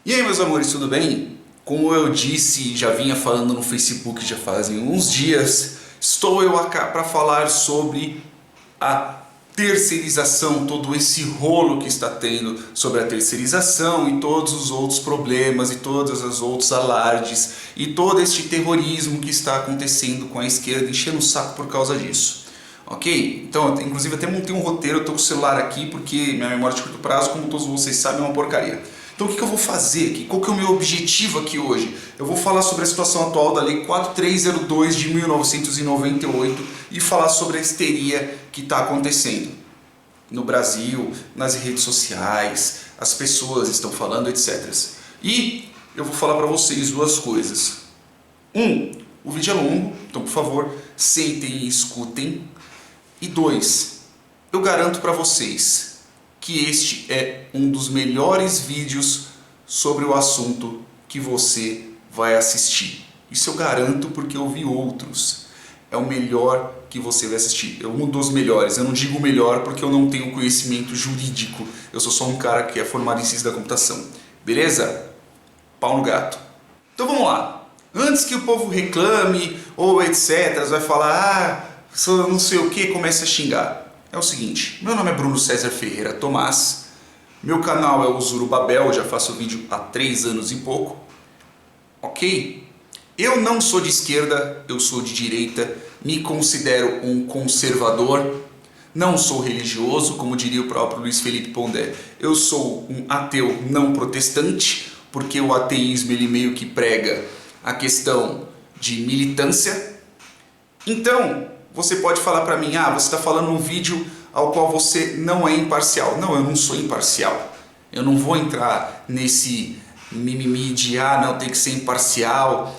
E aí, meus amores, tudo bem? Como eu disse, já vinha falando no Facebook já fazem uns dias, estou eu aqui para falar sobre a terceirização, todo esse rolo que está tendo sobre a terceirização e todos os outros problemas e todos os outros alardes e todo este terrorismo que está acontecendo com a esquerda enchendo o saco por causa disso. Ok? Então, inclusive até montei um roteiro, eu estou com o celular aqui porque minha memória de curto prazo, como todos vocês sabem, é uma porcaria. Então o que eu vou fazer aqui? Qual que é o meu objetivo aqui hoje? Eu vou falar sobre a situação atual da Lei 4302 de 1998 e falar sobre a histeria que está acontecendo no Brasil, nas redes sociais, as pessoas estão falando, etc. E eu vou falar para vocês duas coisas. O vídeo é longo, então por favor, sentem e escutem. E dois, eu garanto para vocês que este é um dos melhores vídeos sobre o assunto que você vai assistir. Isso eu garanto porque eu vi outros. É o melhor que você vai assistir. É um dos melhores. Eu não digo melhor porque eu não tenho conhecimento jurídico. Eu sou só um cara que é formado em ciência da computação. Beleza? Pau no gato. Então vamos lá. Antes que o povo reclame ou etc, vai falar, não sei o que, comece a xingar. É o seguinte, meu nome é Bruno César Ferreira Tomás, meu canal é o Zurubabel, já faço vídeo há 3 anos e pouco, ok? Eu não sou de esquerda, eu sou de direita, me considero um conservador, não sou religioso, como diria o próprio Luiz Felipe Pondé, eu sou um ateu não protestante, porque o ateísmo ele meio que prega a questão de militância. Então, você pode falar para mim, você está falando um vídeo ao qual você não é imparcial. Não, eu não sou imparcial. Eu não vou entrar nesse mimimi de, não, tem que ser imparcial,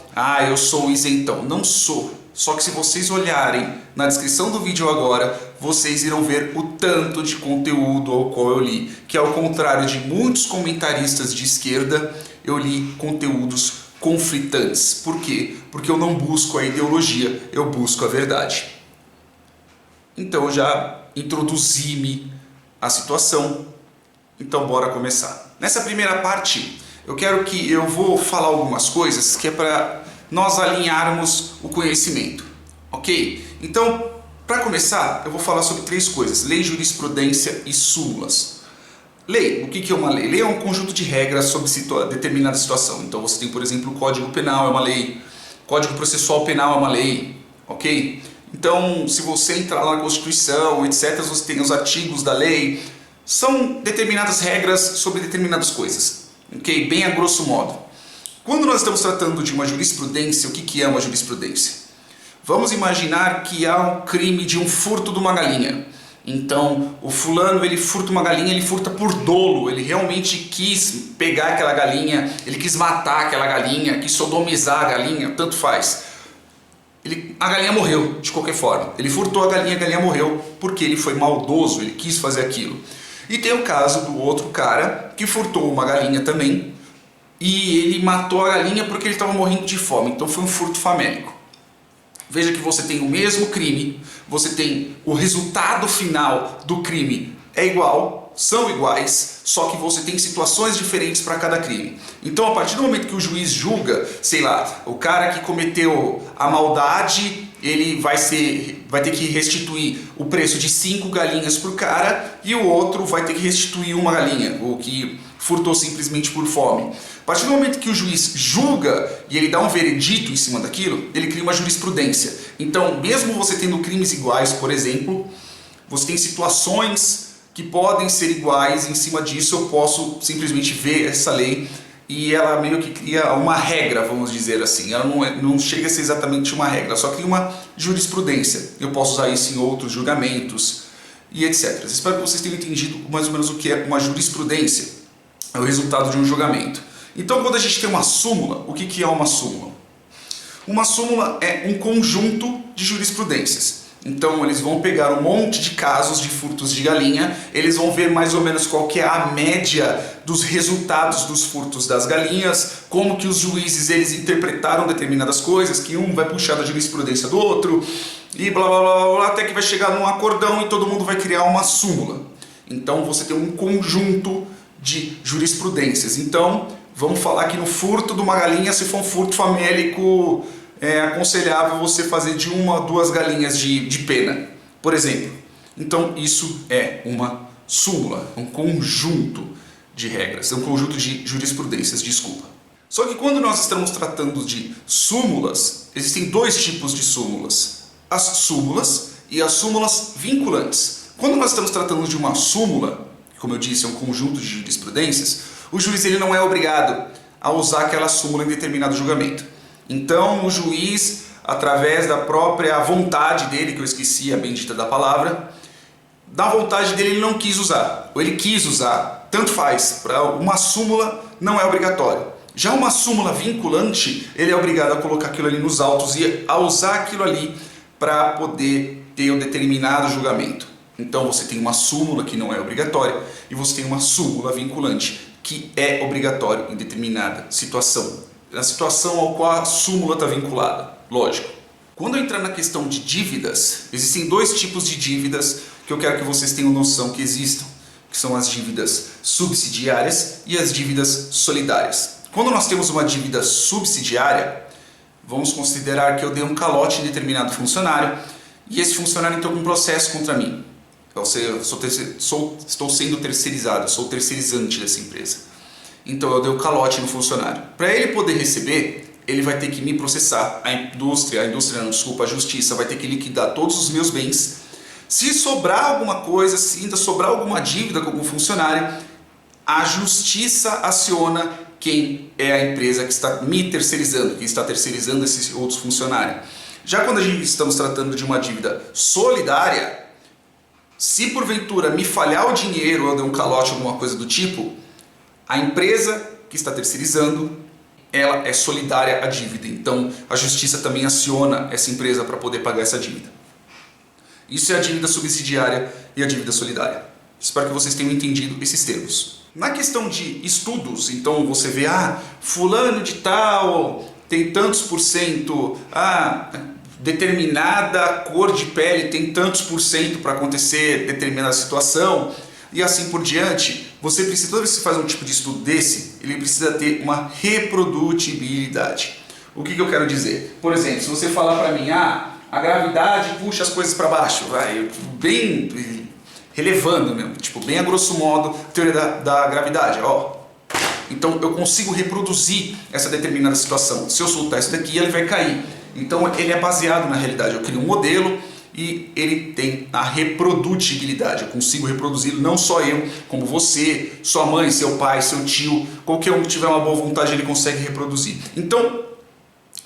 eu sou isentão. Não sou. Só que se vocês olharem na descrição do vídeo agora, vocês irão ver o tanto de conteúdo ao qual eu li. Que ao contrário de muitos comentaristas de esquerda, eu li conteúdos conflitantes. Por quê? Porque eu não busco a ideologia, eu busco a verdade. Então eu já introduzi-me à situação, então bora começar. Nessa primeira parte eu vou falar algumas coisas que é para nós alinharmos o conhecimento, ok? Então, para começar, eu vou falar sobre 3 coisas: lei, jurisprudência e súmulas. Lei, o que é uma lei? Lei é um conjunto de regras sobre determinada situação. Então você tem, por exemplo, o Código Penal é uma lei, Código Processual Penal é uma lei, ok? Então, se você entrar lá na Constituição, etc., você tem os artigos da lei, são determinadas regras sobre determinadas coisas, ok? Bem a grosso modo. Quando nós estamos tratando de uma jurisprudência, o que é uma jurisprudência? Vamos imaginar que há um crime de um furto de uma galinha. Então, o fulano ele furta uma galinha, ele furta por dolo, ele realmente quis pegar aquela galinha, ele quis matar aquela galinha, quis sodomizar a galinha, tanto faz. A galinha morreu, de qualquer forma. Ele furtou a galinha morreu porque ele foi maldoso, ele quis fazer aquilo. E tem o caso do outro cara que furtou uma galinha também e ele matou a galinha porque ele estava morrendo de fome, então foi um furto famélico. Veja que você tem o mesmo crime, você tem o resultado final do crime é igual, são iguais, só que você tem situações diferentes para cada crime. Então, a partir do momento que o juiz julga, sei lá, o cara que cometeu a maldade, ele vai ter que restituir o preço de 5 galinhas por cara e o outro vai ter que restituir uma galinha, o que furtou simplesmente por fome. A partir do momento que o juiz julga e ele dá um veredito em cima daquilo, ele cria uma jurisprudência. Então, mesmo você tendo crimes iguais, por exemplo, você tem situações que podem ser iguais, em cima disso eu posso simplesmente ver essa lei e ela meio que cria uma regra, vamos dizer assim. Ela não chega a ser exatamente uma regra, só cria uma jurisprudência. Eu posso usar isso em outros julgamentos e etc. Espero que vocês tenham entendido mais ou menos o que é uma jurisprudência. É o resultado de um julgamento. Então, quando a gente tem uma súmula, o que é uma súmula? Uma súmula é um conjunto de jurisprudências. Então eles vão pegar um monte de casos de furtos de galinha, eles vão ver mais ou menos qual que é a média dos resultados dos furtos das galinhas, como que os juízes eles interpretaram determinadas coisas, que um vai puxar da jurisprudência do outro, e blá blá blá blá, até que vai chegar num acordão e todo mundo vai criar uma súmula. Então você tem um conjunto de jurisprudências. Então Vamos falar que no furto de uma galinha, se for um furto famélico, é aconselhável você fazer de 1 a 2 galinhas de pena, por exemplo. Então isso é uma súmula, um conjunto de regras, um conjunto de jurisprudências, desculpa. Só que quando nós estamos tratando de súmulas, existem 2 tipos de súmulas. As súmulas e as súmulas vinculantes. Quando nós estamos tratando de uma súmula, como eu disse, é um conjunto de jurisprudências, o juiz ele não é obrigado a usar aquela súmula em determinado julgamento. Então o juiz, através da própria vontade dele, que eu esqueci a bendita da palavra, da vontade dele ele não quis usar, ou ele quis usar, tanto faz, para uma súmula não é obrigatório. Já uma súmula vinculante, ele é obrigado a colocar aquilo ali nos autos e a usar aquilo ali para poder ter um determinado julgamento. Então você tem uma súmula que não é obrigatória e você tem uma súmula vinculante que é obrigatório em determinada situação. Na situação ao qual a súmula está vinculada, lógico. Quando eu entrar na questão de dívidas, existem 2 tipos de dívidas que eu quero que vocês tenham noção que existam, que são as dívidas subsidiárias e as dívidas solidárias. Quando nós temos uma dívida subsidiária, vamos considerar que eu dei um calote em determinado funcionário e esse funcionário entrou com um processo contra mim. Ou seja, estou sendo terceirizado, sou terceirizante dessa empresa. Então eu dei um calote no funcionário. Para ele poder receber, ele vai ter que me processar. A justiça vai ter que liquidar todos os meus bens. Se sobrar alguma coisa, se ainda sobrar alguma dívida com algum funcionário, a justiça aciona quem é a empresa que está me terceirizando, que está terceirizando esses outros funcionários. Já quando a gente estamos tratando de uma dívida solidária, se porventura me falhar o dinheiro ou eu der um calote ou alguma coisa do tipo, a empresa que está terceirizando, ela é solidária à dívida. Então a justiça também aciona essa empresa para poder pagar essa dívida. Isso é a dívida subsidiária e a dívida solidária. Espero que vocês tenham entendido esses termos. Na questão de estudos, então você vê, fulano de tal tem tantos por cento, determinada cor de pele tem tantos por cento para acontecer determinada situação, e assim por diante. Você precisa, toda vez que você faz um tipo de estudo desse, ele precisa ter uma reprodutibilidade. O que eu quero dizer? Por exemplo, se você falar para mim, a gravidade puxa as coisas para baixo, bem relevando mesmo, tipo, bem a grosso modo, a teoria da gravidade, Então eu consigo reproduzir essa determinada situação. Se eu soltar isso daqui, ele vai cair. Então ele é baseado na realidade. Eu crio um modelo e ele tem a reprodutibilidade. Eu consigo reproduzi-lo, não só eu, como você, sua mãe, seu pai, seu tio, qualquer um que tiver uma boa vontade ele consegue reproduzir. Então,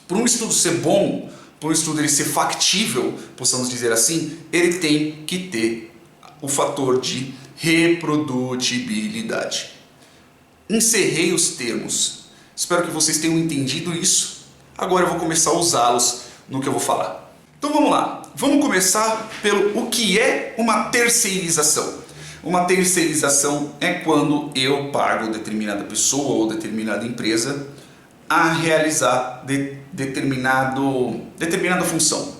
para um estudo ser bom, para um estudo ele ser factível, possamos dizer assim, ele tem que ter o fator de reprodutibilidade. Encerrei os termos. Espero que vocês tenham entendido isso. Agora eu vou começar a usá-los no que eu vou falar. Então vamos lá. Vamos começar pelo o que é uma terceirização. Uma terceirização é quando eu pago determinada pessoa ou determinada empresa a realizar determinada função.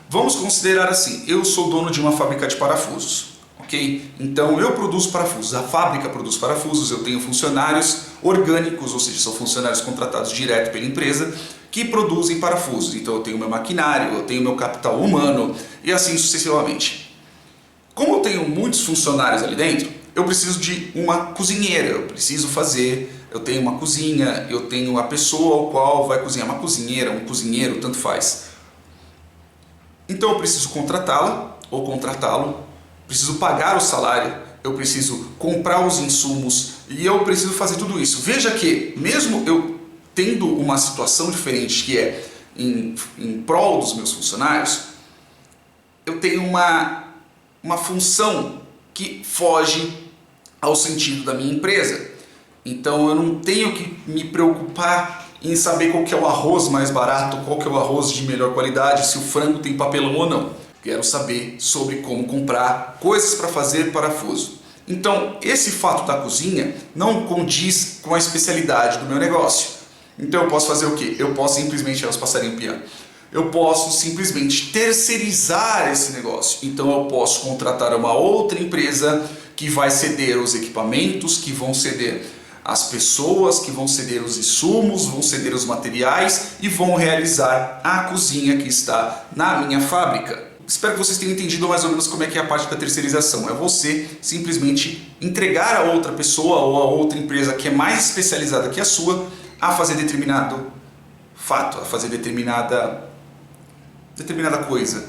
Vamos considerar assim, eu sou dono de uma fábrica de parafusos. Okay? Então eu produzo parafusos, a fábrica produz parafusos, eu tenho funcionários orgânicos, ou seja, são funcionários contratados direto pela empresa que produzem parafusos. Então eu tenho meu maquinário, eu tenho meu capital humano e assim sucessivamente. Como eu tenho muitos funcionários ali dentro, eu preciso de uma cozinheira, eu tenho uma cozinha, eu tenho a pessoa ao qual vai cozinhar, uma cozinheira, um cozinheiro, tanto faz. Então eu preciso contratá-la ou contratá-lo, preciso pagar o salário, eu preciso comprar os insumos e eu preciso fazer tudo isso. Veja que mesmo eu tendo uma situação diferente que é em prol dos meus funcionários, eu tenho uma função que foge ao sentido da minha empresa. Então eu não tenho que me preocupar em saber qual que é o arroz mais barato, qual que é o arroz de melhor qualidade, se o frango tem papelão ou não. Quero saber sobre como comprar coisas para fazer parafuso. Então esse fato da cozinha não condiz com a especialidade do meu negócio. Então eu posso fazer o quê? Eu posso simplesmente, os passarinhos piano, eu posso simplesmente terceirizar esse negócio. Então eu posso contratar uma outra empresa que vai ceder os equipamentos, que vão ceder as pessoas que vão ceder os insumos, vão ceder os materiais e vão realizar a cozinha que está na minha fábrica. Espero que vocês tenham entendido mais ou menos como é que é a parte da terceirização. É você simplesmente entregar a outra pessoa ou a outra empresa que é mais especializada que a sua a fazer determinado fato, a fazer determinada coisa,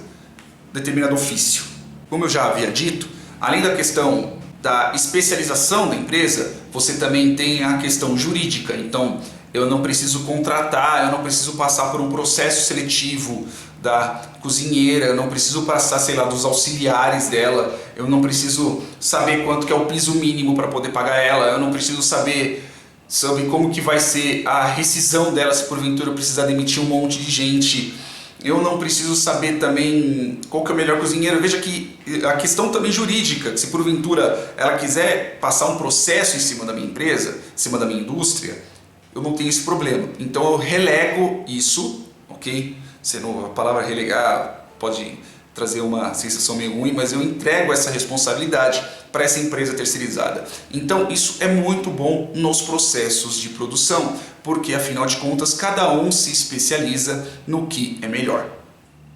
determinado ofício. Como eu já havia dito, além da questão da especialização da empresa, você também tem a questão jurídica. Então, eu não preciso contratar, eu não preciso passar por um processo seletivo da cozinheira, eu não preciso passar, sei lá, dos auxiliares dela, eu não preciso saber quanto que é o piso mínimo para poder pagar ela, eu não preciso saber sobre como que vai ser a rescisão dela se porventura eu precisar demitir um monte de gente. Eu não preciso saber também qual que é o melhor cozinheiro. Veja que a questão também jurídica, que se porventura ela quiser passar um processo em cima da minha empresa, em cima da minha indústria, eu não tenho esse problema. Então eu relego isso, ok? A palavra relegar pode trazer uma sensação meio ruim, mas eu entrego essa responsabilidade para essa empresa terceirizada. Então isso é muito bom nos processos de produção, porque afinal de contas cada um se especializa no que é melhor.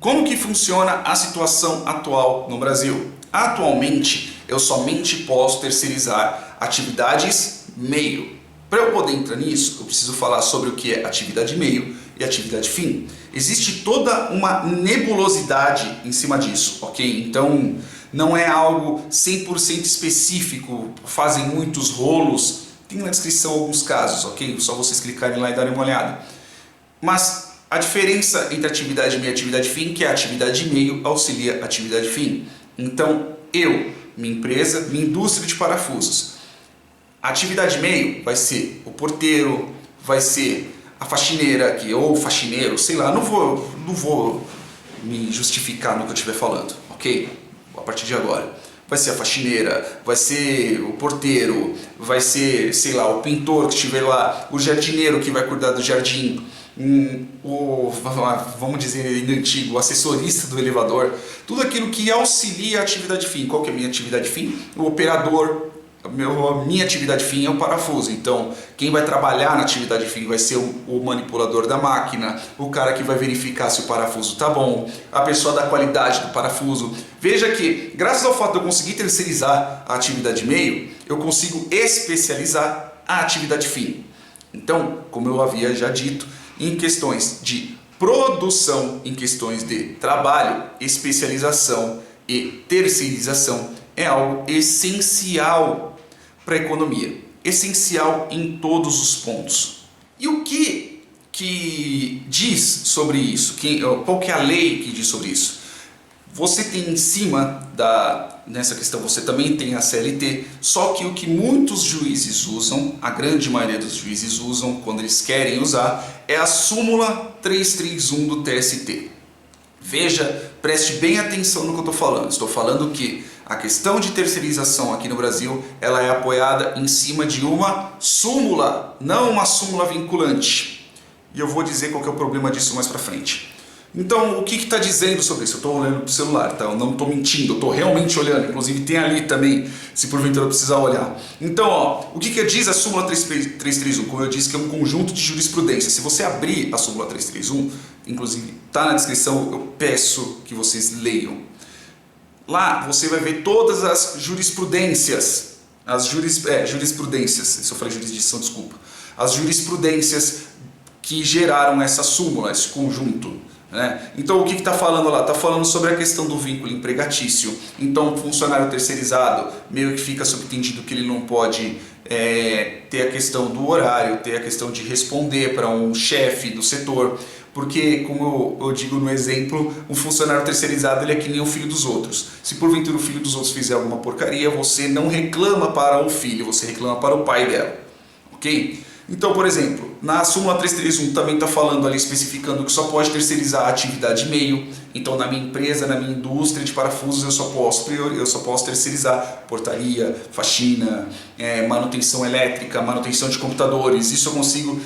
Como que funciona a situação atual no Brasil? Atualmente eu somente posso terceirizar atividades meio. Para eu poder entrar nisso, eu preciso falar sobre o que é atividade meio e atividade fim. Existe toda uma nebulosidade em cima disso, ok? Então não é algo 100% específico, fazem muitos rolos, tem na descrição alguns casos, ok? Só vocês clicarem lá e darem uma olhada. Mas a diferença entre atividade meio e atividade fim é que a atividade meio auxilia a atividade fim. Então minha empresa, minha indústria de parafusos, a atividade meio vai ser o porteiro, vai ser a faxineira aqui, ou o faxineiro, sei lá, não vou me justificar no que eu estiver falando, ok? A partir de agora. Vai ser a faxineira, vai ser o porteiro, vai ser, sei lá, o pintor que estiver lá, o jardineiro que vai cuidar do jardim, vamos dizer em antigo, o assessorista do elevador, tudo aquilo que auxilia a atividade fim. Qual que é a minha atividade fim? O operador. A minha atividade fim é o parafuso, então quem vai trabalhar na atividade fim vai ser o manipulador da máquina, o cara que vai verificar se o parafuso está bom, a pessoa da qualidade do parafuso. Veja que, graças ao fato de eu conseguir terceirizar a atividade meio, eu consigo especializar a atividade fim. Então, como eu havia já dito, em questões de produção, em questões de trabalho, especialização e terceirização é algo essencial para a economia, essencial em todos os pontos. E o que diz sobre isso? Qual que é a lei que diz sobre isso? Você tem em cima nessa questão, você também tem a CLT, só que o que muitos juízes usam, a grande maioria dos juízes usam quando eles querem usar, é a súmula 331 do TST. Veja, preste bem atenção no que eu estou falando. Estou falando que a questão de terceirização aqui no Brasil, ela é apoiada em cima de uma súmula, não uma súmula vinculante. E eu vou dizer qual que é o problema disso mais para frente. Então, o que está dizendo sobre isso? Eu estou olhando para o celular, tá? Eu não estou mentindo, eu estou realmente olhando. Inclusive tem ali também, se porventura eu precisar olhar. Então, o que diz a súmula 331? Como eu disse, que é um conjunto de jurisprudência. Se você abrir a súmula 331, inclusive está na descrição, eu peço que vocês leiam. Lá você vai ver todas as jurisprudências, jurisprudências, se eu falei jurisdição, desculpa, as jurisprudências que geraram essa súmula, esse conjunto. Então o que está falando lá? Está falando sobre a questão do vínculo empregatício. Então o funcionário terceirizado meio que fica subentendido que ele não pode ter a questão do horário, ter a questão de responder para um chefe do setor, porque, como eu digo no exemplo, um funcionário terceirizado ele é que nem o filho dos outros. Se porventura o filho dos outros fizer alguma porcaria, você não reclama para o filho, você reclama para o pai dela, ok? Então, por exemplo, na súmula 331 também está falando ali, especificando que só pode terceirizar a atividade meio. Então, na minha empresa, na minha indústria de parafusos, eu só posso terceirizar portaria, faxina, manutenção elétrica, manutenção de computadores. Isso eu consigo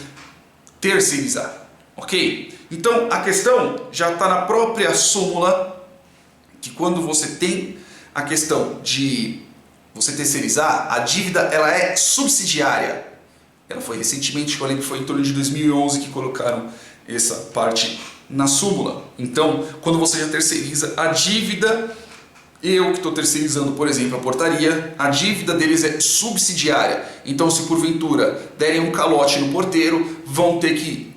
terceirizar, ok? Então, a questão já está na própria súmula, que quando você tem a questão de você terceirizar, a dívida ela é subsidiária. Ela foi recentemente, eu lembro que foi em torno de 2011 que colocaram essa parte na súmula. Então, quando você já terceiriza a dívida, eu que estou terceirizando, por exemplo, a portaria, a dívida deles é subsidiária. Então, se porventura derem um calote no porteiro, vão ter que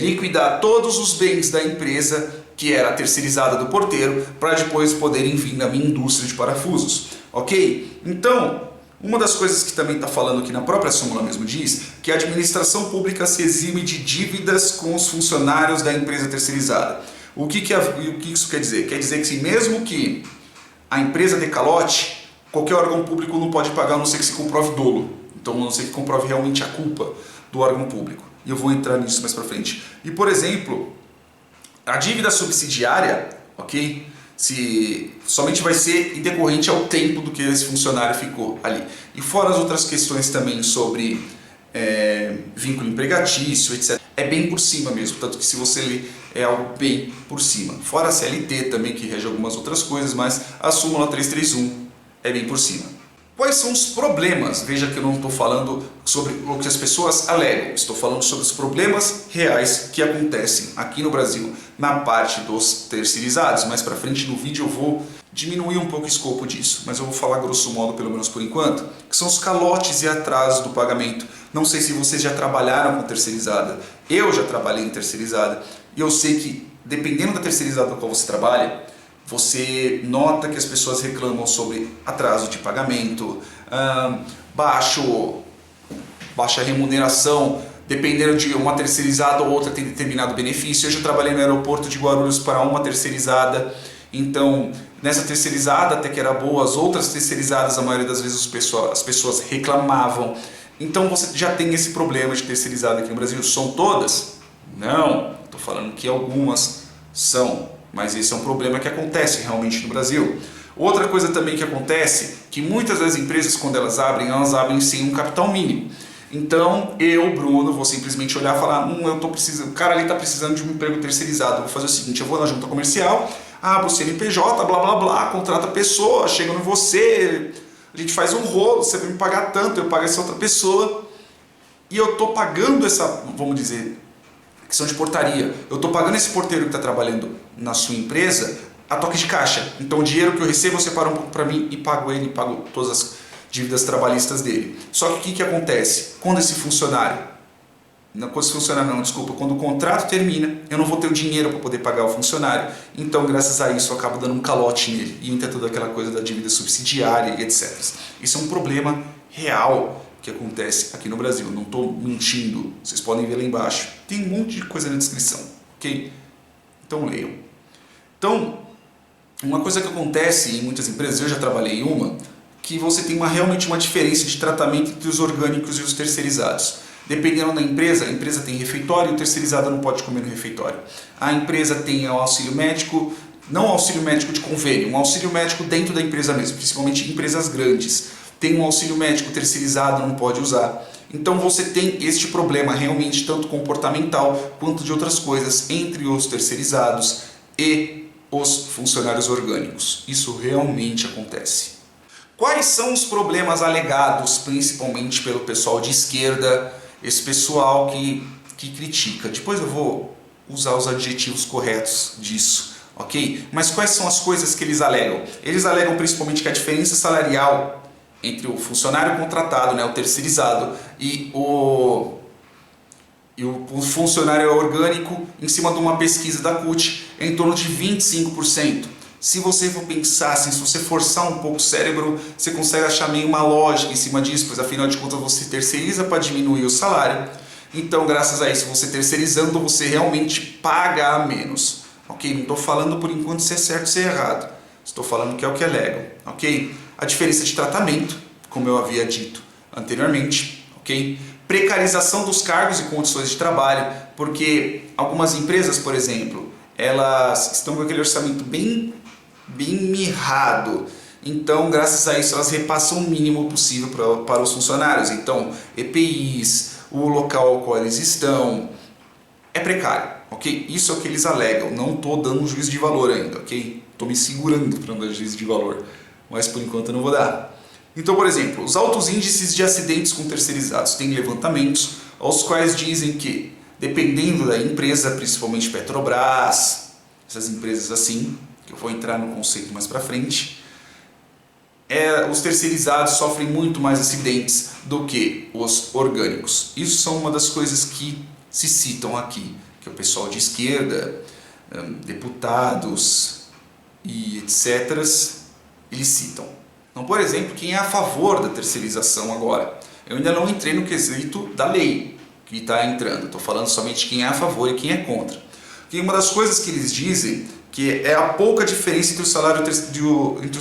liquidar todos os bens da empresa que era terceirizada do porteiro, para depois poderem vir na minha indústria de parafusos. Ok? Então, uma das coisas que também está falando aqui na própria súmula mesmo diz que a administração pública se exime de dívidas com os funcionários da empresa terceirizada. O que isso quer dizer? Quer dizer que se mesmo que a empresa dê calote, qualquer órgão público não pode pagar, a não ser que se comprove dolo. Então, a não ser que comprove realmente a culpa do órgão público. E eu vou entrar nisso mais para frente. E, por exemplo, a dívida subsidiária, ok? Somente vai ser decorrente ao tempo do que esse funcionário ficou ali. E fora as outras questões também sobre vínculo empregatício, etc. É bem por cima mesmo, tanto que se você ler é algo bem por cima. Fora a CLT também, que rege algumas outras coisas, mas a súmula 331 é bem por cima. Quais são os problemas? Veja que eu não estou falando sobre o que as pessoas alegam, estou falando sobre os problemas reais que acontecem aqui no Brasil na parte dos terceirizados. Mais para frente no vídeo eu vou diminuir um pouco o escopo disso, mas eu vou falar grosso modo, pelo menos por enquanto, que são os calotes e atrasos do pagamento. Não sei se vocês já trabalharam com terceirizada, eu já trabalhei em terceirizada e eu sei que dependendo da terceirizada com qual você trabalha, você nota que as pessoas reclamam sobre atraso de pagamento, baixa remuneração, dependendo de uma terceirizada ou outra tem determinado benefício. Eu já trabalhei no aeroporto de Guarulhos para uma terceirizada, então nessa terceirizada até que era boa, as outras terceirizadas a maioria das vezes as pessoas reclamavam. Então você já tem esse problema de terceirizada aqui no Brasil. São todas? Não, estou falando que algumas são. Mas esse é um problema que acontece realmente no Brasil. Outra coisa também que acontece, que muitas das empresas quando elas abrem sem um capital mínimo. Então eu, Bruno, vou simplesmente olhar e falar, o cara ali está precisando de um emprego terceirizado, eu vou fazer o seguinte, eu vou na junta comercial, abro o CNPJ, blá blá blá, contrata a pessoa, chega no você, a gente faz um rolo, você vai me pagar tanto, eu pago essa outra pessoa, e eu estou pagando essa, vamos dizer, questão de portaria. Eu estou pagando esse porteiro que está trabalhando na sua empresa a toque de caixa. Então o dinheiro que eu recebo eu separo um pouco para mim e pago ele, pago todas as dívidas trabalhistas dele. Só que o que acontece? Quando o contrato termina, eu não vou ter o dinheiro para poder pagar o funcionário. Então graças a isso eu acabo dando um calote nele. E entra toda aquela coisa da dívida subsidiária e etc. Isso é um problema real que acontece aqui no Brasil. Não estou mentindo, vocês podem ver lá embaixo. Tem um monte de coisa na descrição, ok? Então leiam. Então, uma coisa que acontece em muitas empresas, eu já trabalhei em uma, que você tem realmente uma diferença de tratamento entre os orgânicos e os terceirizados. Dependendo da empresa, a empresa tem refeitório e o terceirizado não pode comer no refeitório. A empresa tem o auxílio médico, não auxílio médico de convênio, um auxílio médico dentro da empresa mesmo, principalmente em empresas grandes. Tem um auxílio médico terceirizado, não pode usar. Então você tem este problema realmente tanto comportamental quanto de outras coisas entre os terceirizados e os funcionários orgânicos. Isso realmente acontece. Quais são os problemas alegados principalmente pelo pessoal de esquerda, esse pessoal que critica? Depois eu vou usar os adjetivos corretos disso, ok? Mas quais são as coisas que eles alegam? Eles alegam principalmente que a diferença salarial entre o funcionário contratado, né, o terceirizado, e o funcionário orgânico, em cima de uma pesquisa da CUT, é em torno de 25%. Se você for pensar assim, se você forçar um pouco o cérebro, você consegue achar meio uma lógica em cima disso, pois afinal de contas você terceiriza para diminuir o salário. Então, graças a isso, você terceirizando, você realmente paga a menos. Ok? Não estou falando por enquanto se é certo ou se é errado. Estou falando que é o que alegam. Ok? A diferença de tratamento, como eu havia dito anteriormente, ok? Precarização dos cargos e condições de trabalho, porque algumas empresas, por exemplo, elas estão com aquele orçamento bem mirrado. Então, graças a isso, elas repassam o mínimo possível para os funcionários. Então, EPIs, o local ao qual eles estão, é precário, ok? Isso é o que eles alegam. Não estou dando um juízo de valor ainda, ok? Estou me segurando para não dar juízo de valor, mas por enquanto eu não vou dar. Então, por exemplo, os altos índices de acidentes com terceirizados têm levantamentos aos quais dizem que, dependendo da empresa, principalmente Petrobras, essas empresas assim, que eu vou entrar no conceito mais para frente, os terceirizados sofrem muito mais acidentes do que os orgânicos. Isso são uma das coisas que se citam aqui, que o pessoal de esquerda, deputados e etc., eles citam. Então, por exemplo, quem é a favor da terceirização agora? Eu ainda não entrei no quesito da lei que está entrando, estou falando somente quem é a favor e quem é contra. Porque uma das coisas que eles dizem que é a pouca diferença entre o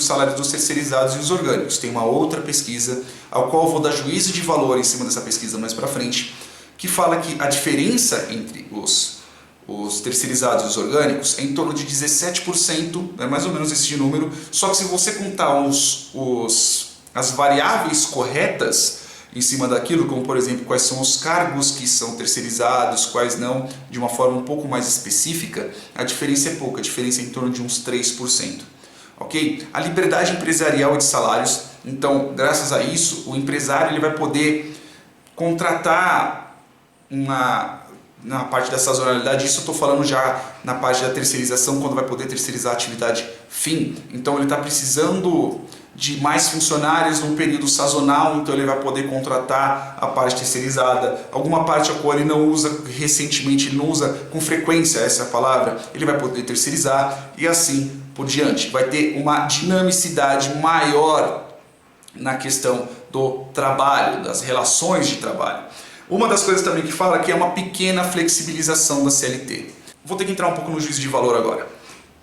salário dos terceirizados e os orgânicos. Tem uma outra pesquisa, ao qual eu vou dar juízo de valor em cima dessa pesquisa mais para frente, que fala que a diferença entre os terceirizados e os orgânicos é em torno de 17%, é mais ou menos esse número, só que se você contar as variáveis corretas em cima daquilo, como por exemplo quais são os cargos que são terceirizados, quais não, de uma forma um pouco mais específica, a diferença é pouca, a diferença é em torno de uns 3%. Ok? A liberdade empresarial e de salários, então graças a isso o empresário ele vai poder contratar na parte da sazonalidade, isso eu estou falando já na parte da terceirização, quando vai poder terceirizar a atividade fim. Então ele está precisando de mais funcionários num período sazonal, então ele vai poder contratar a parte terceirizada. Alguma parte a qual ele não usa recentemente, ele não usa com frequência essa palavra, ele vai poder terceirizar e assim por diante. Vai ter uma dinamicidade maior na questão do trabalho, das relações de trabalho. Uma das coisas também que fala que é uma pequena flexibilização da CLT. Vou ter que entrar um pouco no juízo de valor agora.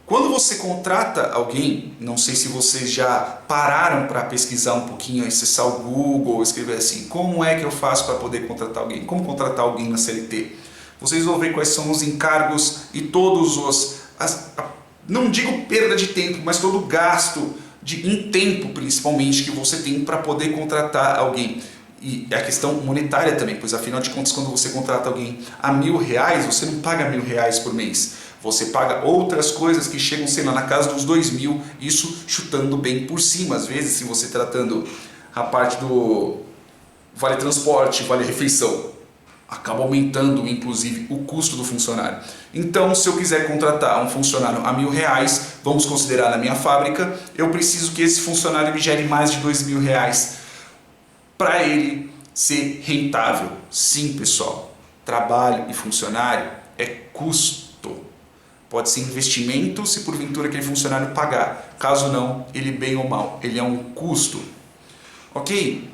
Quando você contrata alguém, não sei se vocês já pararam para pesquisar um pouquinho, acessar o Google, escrever assim, como é que eu faço para poder contratar alguém? Como contratar alguém na CLT? Vocês vão ver quais são os encargos e todos não digo perda de tempo, mas todo o gasto em tempo principalmente que você tem para poder contratar alguém. E a questão monetária também, pois afinal de contas quando você contrata alguém a R$1.000, você não paga R$1.000 por mês. Você paga outras coisas que chegam, sei lá, na casa dos 2.000, isso chutando bem por cima. Às vezes, se você tratando a parte do vale transporte, vale refeição, acaba aumentando inclusive o custo do funcionário. Então, se eu quiser contratar um funcionário a R$1.000, vamos considerar na minha fábrica, eu preciso que esse funcionário me gere mais de R$2.000 para ele ser rentável. Sim, pessoal, trabalho e funcionário é custo. Pode ser investimento se porventura aquele funcionário pagar. Caso não, ele bem ou mal, ele é um custo. Ok?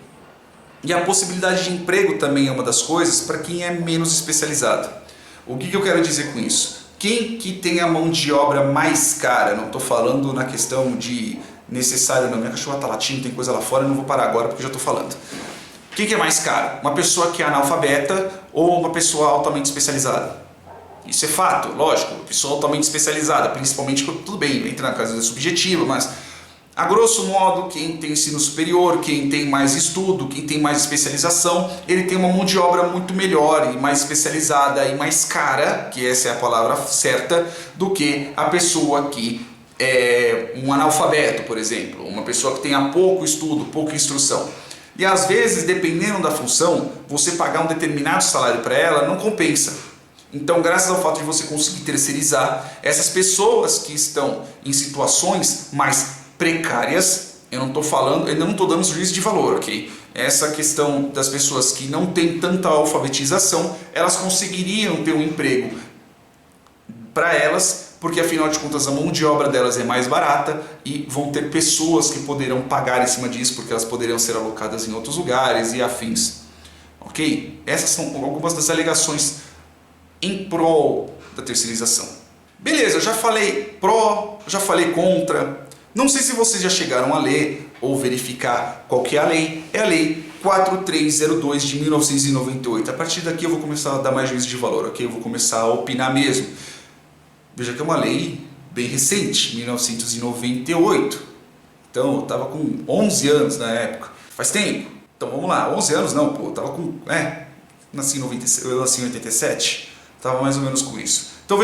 E a possibilidade de emprego também é uma das coisas para quem é menos especializado. O que eu quero dizer com isso? Quem que tem a mão de obra mais cara? Não estou falando na questão de necessário não. Minha cachorra está latindo, tem coisa lá fora, eu não vou parar agora porque já estou falando. O que é mais caro? Uma pessoa que é analfabeta ou uma pessoa altamente especializada? Isso é fato, lógico, pessoa altamente especializada, principalmente, tudo bem, entra na casa subjetiva, mas a grosso modo, quem tem ensino superior, quem tem mais estudo, quem tem mais especialização, ele tem uma mão de obra muito melhor e mais especializada e mais cara, que essa é a palavra certa, do que a pessoa que é um analfabeto, por exemplo, uma pessoa que tenha pouco estudo, pouca instrução. E às vezes, dependendo da função, você pagar um determinado salário para ela não compensa. Então, graças ao fato de você conseguir terceirizar, essas pessoas que estão em situações mais precárias, eu não estou falando, ainda não estou dando juízo de valor, ok? Essa questão das pessoas que não têm tanta alfabetização, elas conseguiriam ter um emprego para elas, porque afinal de contas a mão de obra delas é mais barata e vão ter pessoas que poderão pagar em cima disso, porque elas poderiam ser alocadas em outros lugares e afins. Ok? Essas são algumas das alegações em prol da terceirização. Beleza, eu já falei pró, já falei contra. Não sei se vocês já chegaram a ler ou verificar qual que é a lei. É a lei 4302 de 1998. A partir daqui eu vou começar a dar mais juízo de valor, ok? Eu vou começar a opinar mesmo. Veja que é uma lei bem recente, 1998. Então eu estava com 11 anos na época. Faz tempo. Então vamos lá, 11 anos não, pô. Eu tava com... nasci em 87. Estava mais ou menos com isso. Então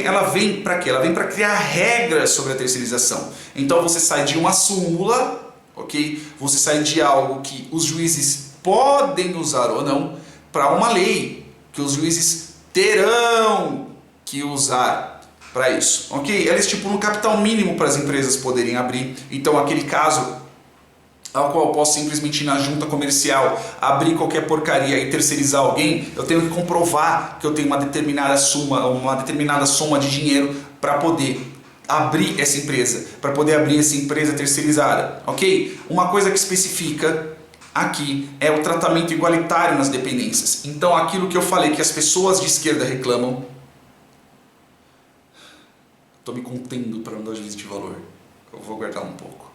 ela vem para quê? Ela vem para criar regras sobre a terceirização. Então você sai de uma súmula, ok? Você sai de algo que os juízes podem usar ou não para uma lei que os juízes terão que usar para isso, ok? Ela estipula um capital mínimo para as empresas poderem abrir. Então, aquele caso ao qual eu posso simplesmente ir na junta comercial, abrir qualquer porcaria e terceirizar alguém, eu tenho que comprovar que eu tenho uma determinada soma de dinheiro para poder abrir essa empresa, para poder abrir essa empresa terceirizada, ok? Uma coisa que especifica aqui é o tratamento igualitário nas dependências. Então, aquilo que eu falei que as pessoas de esquerda reclamam, estou me contendo para não dar juízo de valor, eu vou guardar um pouco.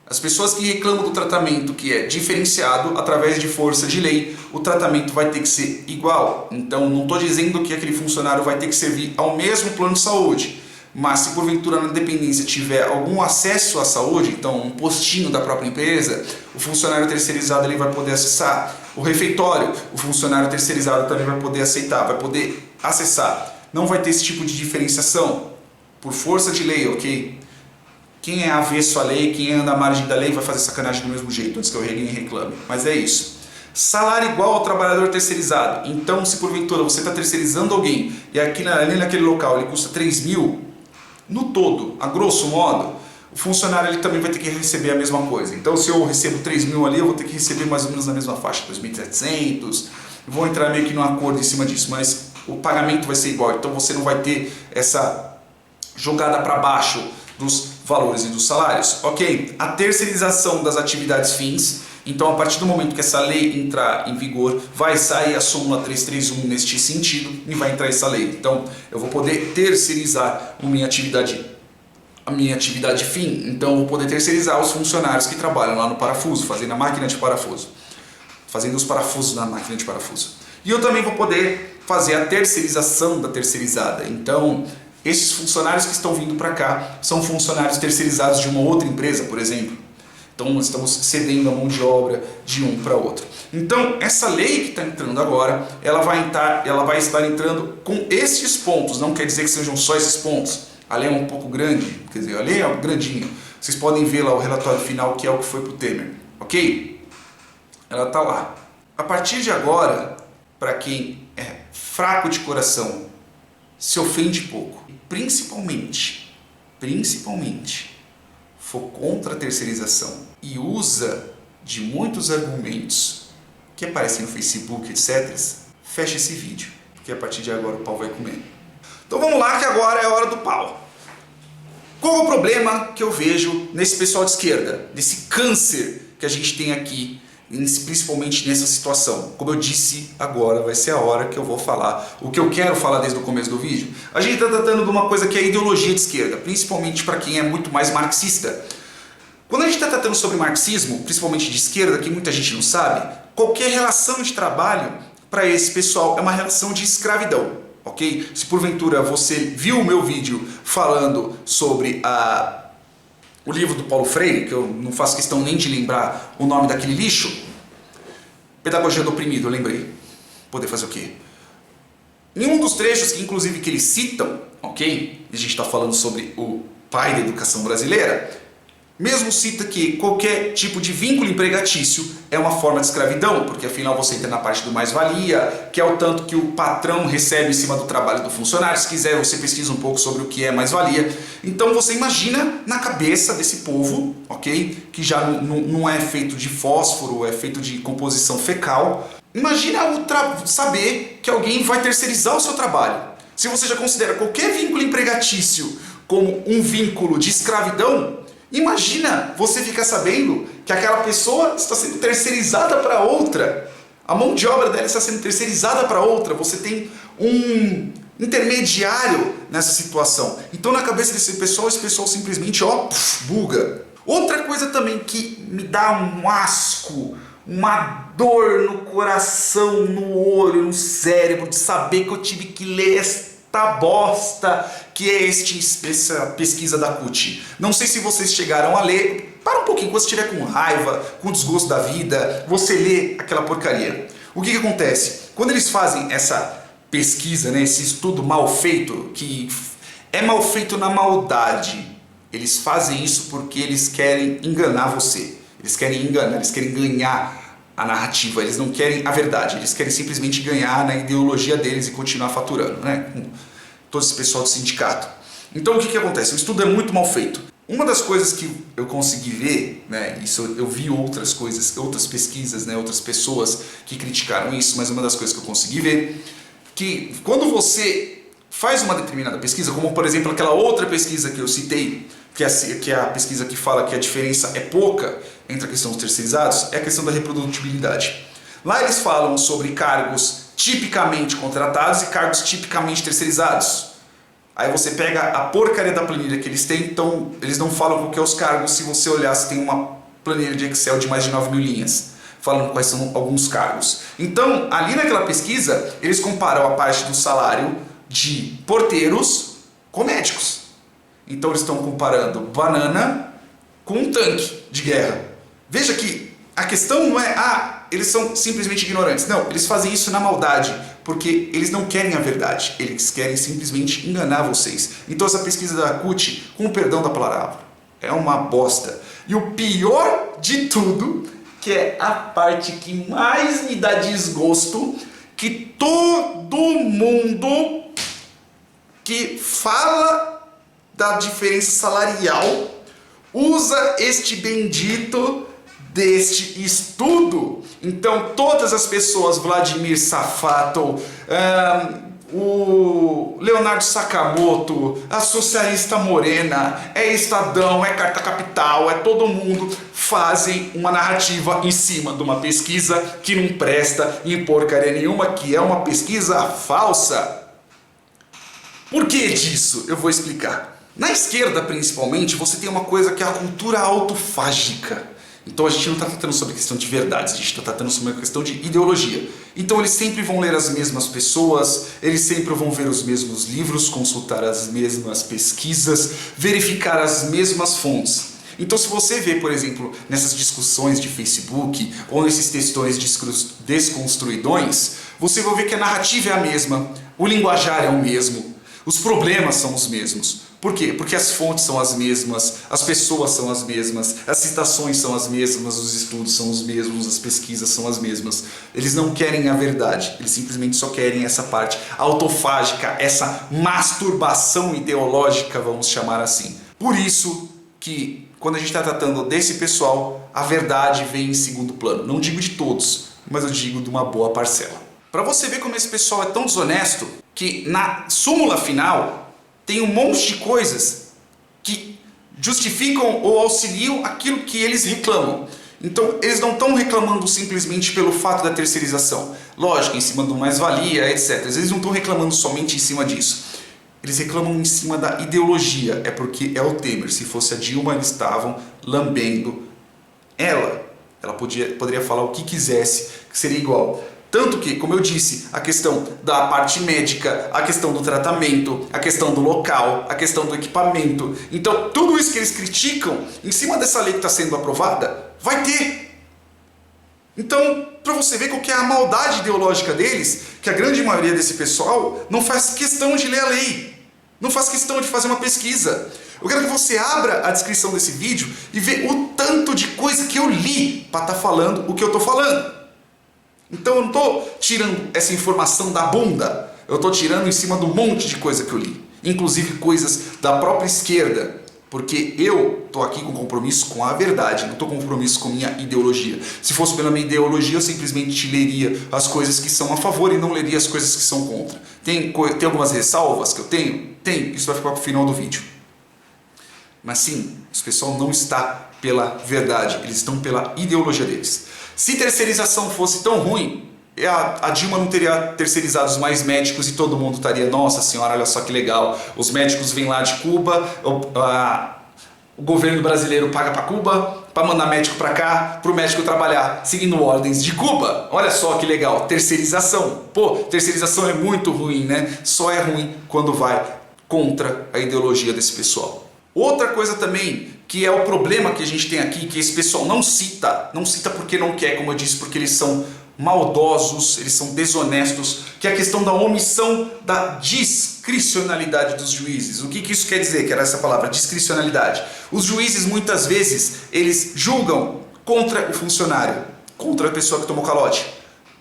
As pessoas que reclamam do tratamento que é diferenciado através de força de lei, o tratamento vai ter que ser igual. Então, não estou dizendo que aquele funcionário vai ter que servir ao mesmo plano de saúde, mas se porventura na dependência tiver algum acesso à saúde, então um postinho da própria empresa, o funcionário terceirizado ele vai poder acessar. O refeitório, o funcionário terceirizado também vai poder aceitar, vai poder acessar. Não vai ter esse tipo de diferenciação por força de lei, ok? Quem é avesso à lei, quem anda à margem da lei vai fazer sacanagem do mesmo jeito, antes que alguém reclame. Mas é isso. Salário igual ao trabalhador terceirizado. Então, se porventura você está terceirizando alguém e ali naquele local ele custa 3 mil, no todo, a grosso modo, o funcionário ele também vai ter que receber a mesma coisa. Então, se eu recebo 3 mil ali, eu vou ter que receber mais ou menos na mesma faixa, 2.700. Vou entrar meio que num acordo em cima disso, mas o pagamento vai ser igual. Então, você não vai ter essa jogada para baixo dos valores e dos salários, ok? A terceirização das atividades fins. Então, a partir do momento que essa lei entrar em vigor, vai sair a súmula 331 neste sentido e vai entrar essa lei. Então, eu vou poder terceirizar a minha atividade fim. Então, eu vou poder terceirizar os funcionários que trabalham lá no parafuso, fazendo a máquina de parafuso, fazendo os parafusos na máquina de parafuso. E eu também vou poder fazer a terceirização da terceirizada. Então, esses funcionários que estão vindo para cá são funcionários terceirizados de uma outra empresa, por exemplo. Então, nós estamos cedendo a mão de obra de um para outro. Então, essa lei que está entrando agora, ela vai estar entrando com esses pontos. Não quer dizer que sejam só esses pontos. A lei é um pouco grande, quer dizer, a lei é grandinha. Vocês podem ver lá o relatório final, que é o que foi para o Temer. Ok? Ela está lá. A partir de agora, para quem é fraco de coração, se ofende pouco. Principalmente, for contra a terceirização e usa de muitos argumentos que aparecem no Facebook, etc., fecha esse vídeo, porque a partir de agora o pau vai comer. Então vamos lá, que agora é a hora do pau. Qual é o problema que eu vejo nesse pessoal de esquerda, nesse câncer que a gente tem aqui, principalmente nessa situação? Como eu disse, agora vai ser a hora que eu vou falar o que eu quero falar desde o começo do vídeo. A gente está tratando de uma coisa que é a ideologia de esquerda, principalmente para quem é muito mais marxista. Quando a gente está tratando sobre marxismo, principalmente de esquerda, que muita gente não sabe, qualquer relação de trabalho para esse pessoal é uma relação de escravidão, ok? Se porventura você viu o meu vídeo falando sobre o livro do Paulo Freire, que eu não faço questão nem de lembrar o nome daquele lixo, Pedagogia do Oprimido, eu lembrei. Poder fazer o quê? Em um dos trechos, que inclusive que eles citam, ok? A gente está falando sobre o pai da educação brasileira, mesmo cita que qualquer tipo de vínculo empregatício é uma forma de escravidão, porque afinal você entra na parte do mais-valia, que é o tanto que o patrão recebe em cima do trabalho do funcionário. Se quiser, você pesquisa um pouco sobre o que é mais-valia. Então você imagina na cabeça desse povo, ok? Que já não é feito de fósforo, é feito de composição fecal. Imagina saber que alguém vai terceirizar o seu trabalho. Se você já considera qualquer vínculo empregatício como um vínculo de escravidão, imagina você ficar sabendo que aquela pessoa está sendo terceirizada para outra. A mão de obra dela está sendo terceirizada para outra. Você tem um intermediário nessa situação. Então, na cabeça desse pessoal, esse pessoal simplesmente, buga. Outra coisa também que me dá um asco, uma dor no coração, no olho, no cérebro, de saber que eu tive que ler esta bosta que é essa pesquisa da CUT. Não sei se vocês chegaram a ler. Para um pouquinho, quando você estiver com raiva, com desgosto da vida, você lê aquela porcaria. O que acontece? Quando eles fazem essa pesquisa, né, esse estudo mal feito, que é mal feito na maldade, Eles fazem isso porque eles querem enganar você. Eles querem enganar, eles querem ganhar a narrativa, eles não querem a verdade, eles querem simplesmente ganhar na ideologia deles e continuar faturando, né? Com todo esse pessoal do sindicato. Então o que acontece? O estudo é muito mal feito. Uma das coisas que eu consegui ver, né, isso eu vi outras coisas, outras pesquisas, né, outras pessoas que criticaram isso, mas uma das coisas que eu consegui ver, que quando você faz uma determinada pesquisa, como por exemplo aquela outra pesquisa que eu citei, que é a pesquisa que fala que a diferença é pouca entre a questão dos terceirizados, é a questão da reprodutibilidade. Lá eles falam sobre cargos tipicamente contratados e cargos tipicamente terceirizados. Aí você pega a porcaria da planilha que eles têm, então eles não falam qual que é os cargos. Se você olhar, se tem uma planilha de Excel de mais de 9.000 linhas, falando quais são alguns cargos. Então, ali naquela pesquisa, eles comparam a parte do salário de porteiros com médicos. Então eles estão comparando banana com um tanque de guerra. Veja que a questão não é, eles são simplesmente ignorantes. Não, eles fazem isso na maldade, porque eles não querem a verdade, eles querem simplesmente enganar vocês. Então essa pesquisa da CUT, com o perdão da palavra, é uma bosta. E o pior de tudo, que é a parte que mais me dá desgosto, que todo mundo que fala da diferença salarial usa este bendito deste estudo. Então todas as pessoas, Vladimir Safato, o Leonardo Sakamoto, a socialista morena, é Estadão, é Carta Capital, é todo mundo, fazem uma narrativa em cima de uma pesquisa que não presta em porcaria nenhuma, que é uma pesquisa falsa. Por que disso? Eu vou explicar. Na esquerda, principalmente, você tem uma coisa que é a cultura autofágica. Então a gente não está tratando sobre questão de verdades, a gente está tratando sobre uma questão de ideologia. Então eles sempre vão ler as mesmas pessoas, eles sempre vão ver os mesmos livros, consultar as mesmas pesquisas, verificar as mesmas fontes. Então se você vê, por exemplo, nessas discussões de Facebook ou nesses textões desconstruidões, você vai ver que a narrativa é a mesma, o linguajar é o mesmo, os problemas são os mesmos. Por quê? Porque as fontes são as mesmas, as pessoas são as mesmas, as citações são as mesmas, os estudos são os mesmos, as pesquisas são as mesmas. Eles não querem a verdade, eles simplesmente só querem essa parte autofágica, essa masturbação ideológica, vamos chamar assim. Por isso que, quando a gente está tratando desse pessoal, a verdade vem em segundo plano. Não digo de todos, mas eu digo de uma boa parcela. Para você ver como esse pessoal é tão desonesto, que na súmula final tem um monte de coisas que justificam ou auxiliam aquilo que eles reclamam. Então, eles não estão reclamando simplesmente pelo fato da terceirização. Lógico, em cima do mais-valia, etc. Eles não estão reclamando somente em cima disso. Eles reclamam em cima da ideologia. É porque é o Temer. Se fosse a Dilma, eles estavam lambendo ela. Ela poderia falar o que quisesse, que seria igual. Tanto que, como eu disse, a questão da parte médica, a questão do tratamento, a questão do local, a questão do equipamento. Então, tudo isso que eles criticam, em cima dessa lei que está sendo aprovada, vai ter. Então, para você ver qual que é a maldade ideológica deles, que a grande maioria desse pessoal não faz questão de ler a lei, não faz questão de fazer uma pesquisa. Eu quero que você abra a descrição desse vídeo e veja o tanto de coisa que eu li para estar falando o que eu estou falando. Então eu não estou tirando essa informação da bunda, eu estou tirando em cima do monte de coisa que eu li, inclusive coisas da própria esquerda, porque eu estou aqui com compromisso com a verdade, não estou com compromisso com minha ideologia. Se fosse pela minha ideologia, eu simplesmente leria as coisas que são a favor e não leria as coisas que são contra. Tem algumas ressalvas que eu tenho? Tem, isso vai ficar para o final do vídeo. Mas sim, esse pessoal não está pela verdade, eles estão pela ideologia deles. Se terceirização fosse tão ruim, a Dilma não teria terceirizado mais médicos e todo mundo estaria, nossa senhora, olha só que legal, os médicos vêm lá de Cuba, o governo brasileiro paga para Cuba, para mandar médico para cá, para o médico trabalhar, seguindo ordens de Cuba. Olha só que legal, terceirização. Pô, terceirização é muito ruim, né? Só é ruim quando vai contra a ideologia desse pessoal. Outra coisa também, que é o problema que a gente tem aqui, que esse pessoal não cita porque não quer, como eu disse, porque eles são maldosos, eles são desonestos, que é a questão da omissão da discricionalidade dos juízes. O que isso quer dizer? Que era essa palavra, discricionalidade. Os juízes muitas vezes, eles julgam contra o funcionário, contra a pessoa que tomou calote.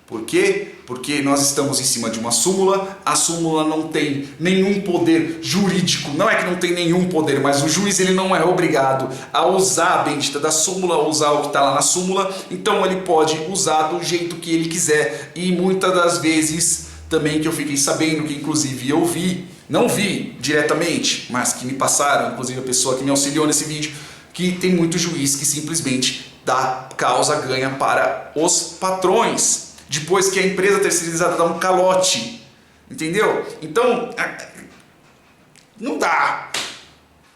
Por quê? Porque nós estamos em cima de uma súmula, a súmula não tem nenhum poder jurídico, não é que não tem nenhum poder, mas o juiz ele não é obrigado a usar a bendita da súmula, a usar o que está lá na súmula, então ele pode usar do jeito que ele quiser, e muitas das vezes também que eu fiquei sabendo, que inclusive eu vi, não vi diretamente, mas que me passaram, inclusive a pessoa que me auxiliou nesse vídeo, que tem muito juiz que simplesmente dá causa ganha para os patrões, depois que a empresa terceirizada dá um calote, entendeu? Então, não dá.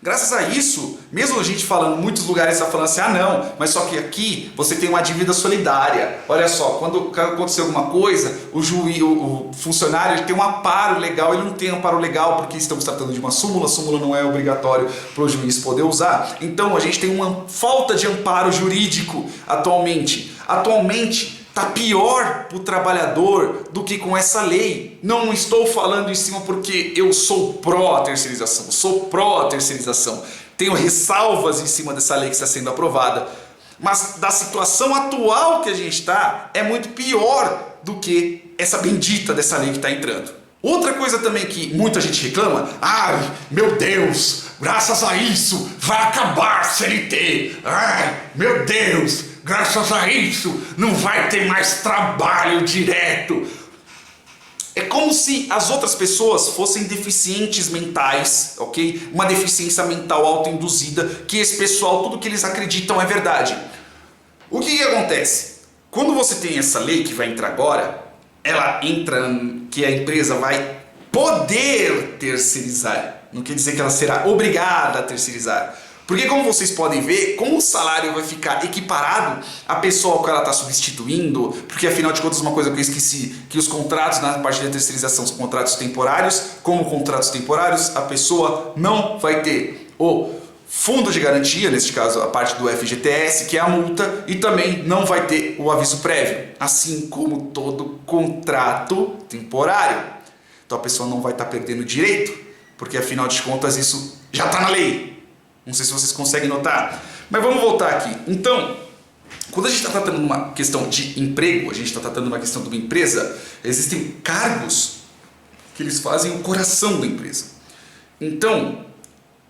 Graças a isso, mesmo a gente falando, muitos lugares está falando assim, ah não, mas só que aqui você tem uma dívida solidária. Olha só, quando acontecer alguma coisa, o funcionário ele tem um amparo legal, ele não tem amparo legal porque estamos tratando de uma súmula, a súmula não é obrigatório para o juiz poder usar. Então a gente tem uma falta de amparo jurídico atualmente. Atualmente, está pior para o trabalhador do que com essa lei. Não estou falando em cima porque eu sou pró-terceirização, tenho ressalvas em cima dessa lei que está sendo aprovada, mas da situação atual que a gente está, é muito pior do que essa bendita dessa lei que está entrando. Outra coisa também que muita gente reclama, ai meu Deus, graças a isso vai acabar a CLT, ai meu Deus, graças a isso não vai ter mais trabalho direto. É como se as outras pessoas fossem deficientes mentais, ok? Uma deficiência mental autoinduzida, que esse pessoal, tudo que eles acreditam é verdade. O que acontece? Quando você tem essa lei que vai entrar agora, ela entra que a empresa vai poder terceirizar. Não quer dizer que ela será obrigada a terceirizar. Porque como vocês podem ver, como o salário vai ficar equiparado à pessoa que ela está substituindo, porque afinal de contas uma coisa que eu esqueci, que os contratos na parte da terceirização são contratos temporários, como contratos temporários a pessoa não vai ter o fundo de garantia, neste caso a parte do FGTS, que é a multa, e também não vai ter o aviso prévio, assim como todo contrato temporário. Então a pessoa não vai estar perdendo direito, porque afinal de contas isso já está na lei. Não sei se vocês conseguem notar, mas vamos voltar aqui. Então, quando a gente está tratando uma questão de emprego, a gente está tratando uma questão de uma empresa, existem cargos que eles fazem o coração da empresa. Então,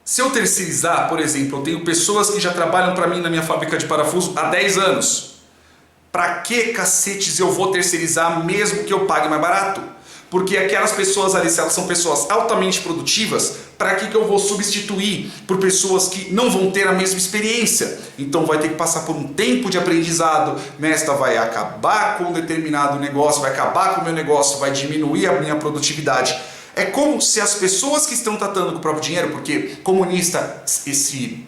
se eu terceirizar, por exemplo, eu tenho pessoas que já trabalham para mim na minha fábrica de parafuso há 10 anos. Para que cacetes eu vou terceirizar mesmo que eu pague mais barato? Porque aquelas pessoas ali, se elas são pessoas altamente produtivas, para que eu vou substituir por pessoas que não vão ter a mesma experiência? Então vai ter que passar por um tempo de aprendizado, esta vai acabar com um determinado negócio, vai acabar com o meu negócio, vai diminuir a minha produtividade. É como se as pessoas que estão tratando com o próprio dinheiro, porque comunista, esse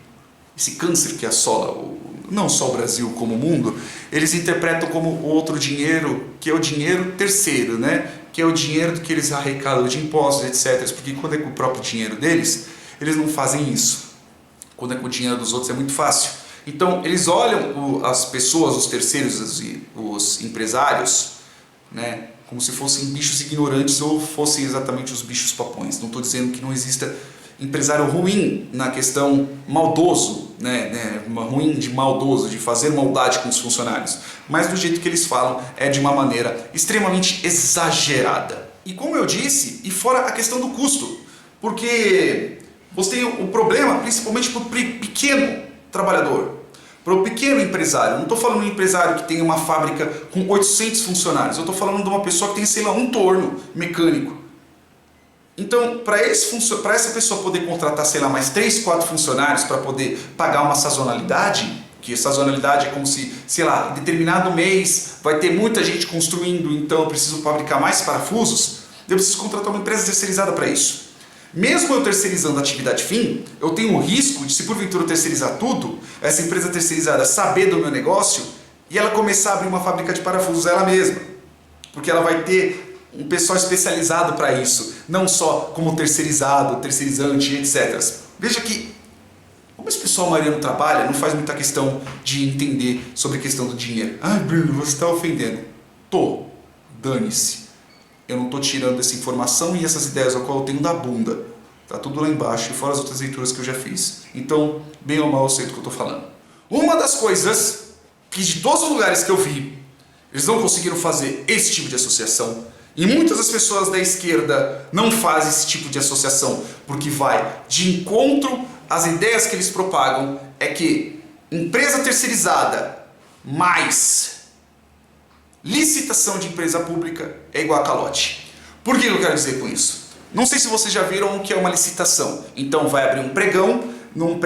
câncer que assola não só o Brasil como o mundo, eles interpretam como outro dinheiro, que é o dinheiro terceiro, né? Que é o dinheiro que eles arrecadam de impostos, etc. Porque quando é com o próprio dinheiro deles, eles não fazem isso. Quando é com o dinheiro dos outros é muito fácil. Então eles olham as pessoas, os terceiros, os empresários, né, como se fossem bichos ignorantes ou fossem exatamente os bichos papões. Não estou dizendo que não exista empresário ruim na questão maldoso, né, ruim de maldoso, de fazer maldade com os funcionários, mas do jeito que eles falam é de uma maneira extremamente exagerada. E como eu disse, e fora a questão do custo, porque você tem o problema principalmente para o pequeno trabalhador, para o pequeno empresário. Não estou falando de um empresário que tem uma fábrica com 800 funcionários, eu estou falando de uma pessoa que tem, sei lá, um torno mecânico. Então, para essa pessoa poder contratar, sei lá, mais 3, 4 funcionários para poder pagar uma sazonalidade, que sazonalidade é como se, sei lá, em determinado mês vai ter muita gente construindo, então eu preciso fabricar mais parafusos, eu preciso contratar uma empresa terceirizada para isso. Mesmo eu terceirizando a atividade fim, eu tenho o risco de, se porventura eu terceirizar tudo, essa empresa terceirizada saber do meu negócio e ela começar a abrir uma fábrica de parafusos ela mesma, porque ela vai ter um pessoal especializado para isso, não só como terceirizado, terceirizante, etc. Veja que, como esse pessoal maioria não trabalha, não faz muita questão de entender sobre a questão do dinheiro. Ai, Bruno, você está ofendendo. Tô. Dane-se. Eu não tô tirando essa informação e essas ideias ao qual eu tenho da bunda. Tá tudo lá embaixo e fora as outras leituras que eu já fiz. Então, bem ou mal, eu sei do que eu tô falando. Uma das coisas que de todos os lugares que eu vi, eles não conseguiram fazer esse tipo de associação. E muitas das pessoas da esquerda não fazem esse tipo de associação porque vai de encontro às ideias que eles propagam, é que empresa terceirizada mais licitação de empresa pública é igual a calote. Por que eu quero dizer com isso? Não sei se vocês já viram o que é uma licitação. Então vai abrir um pregão, não um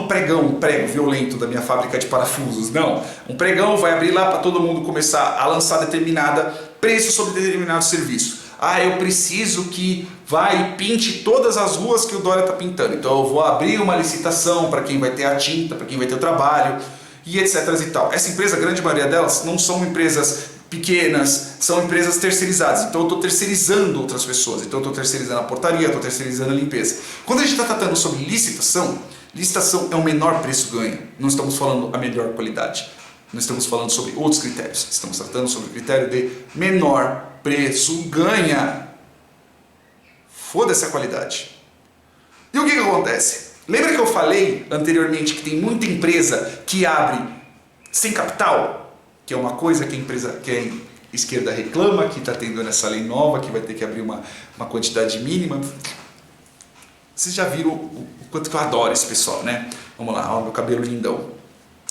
prego violento da minha fábrica de parafusos, não. Um pregão vai abrir lá para todo mundo começar a lançar determinada preço sobre determinado serviço. Ah, eu preciso que vai e pinte todas as ruas que o Dória está pintando. Então eu vou abrir uma licitação para quem vai ter a tinta, para quem vai ter o trabalho e etc e tal. Essa empresa, a grande maioria delas, não são empresas pequenas, são empresas terceirizadas. Então eu estou terceirizando outras pessoas. Então eu estou terceirizando a portaria, estou terceirizando a limpeza. Quando a gente está tratando sobre licitação, licitação é o menor preço ganha. Não estamos falando a melhor qualidade. Não estamos falando sobre outros critérios. Estamos tratando sobre o critério de menor preço ganha. Foda-se a qualidade. E o que acontece? Lembra que eu falei anteriormente que tem muita empresa que abre sem capital? Que é uma coisa que a esquerda reclama, que está tendo nessa lei nova, que vai ter que abrir uma quantidade mínima. Vocês já viram o quanto que eu adoro esse pessoal, né? Vamos lá, ó, meu cabelo lindão.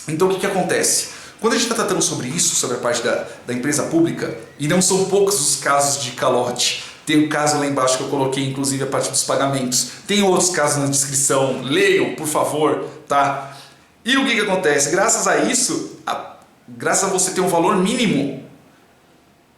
Então o que acontece? Quando a gente está tratando sobre isso, sobre a parte da empresa pública, e não são poucos os casos de calote, tem o caso lá embaixo que eu coloquei, inclusive a parte dos pagamentos, tem outros casos na descrição, leiam, por favor, tá? E o que acontece? Graças a isso, graças a você ter um valor mínimo,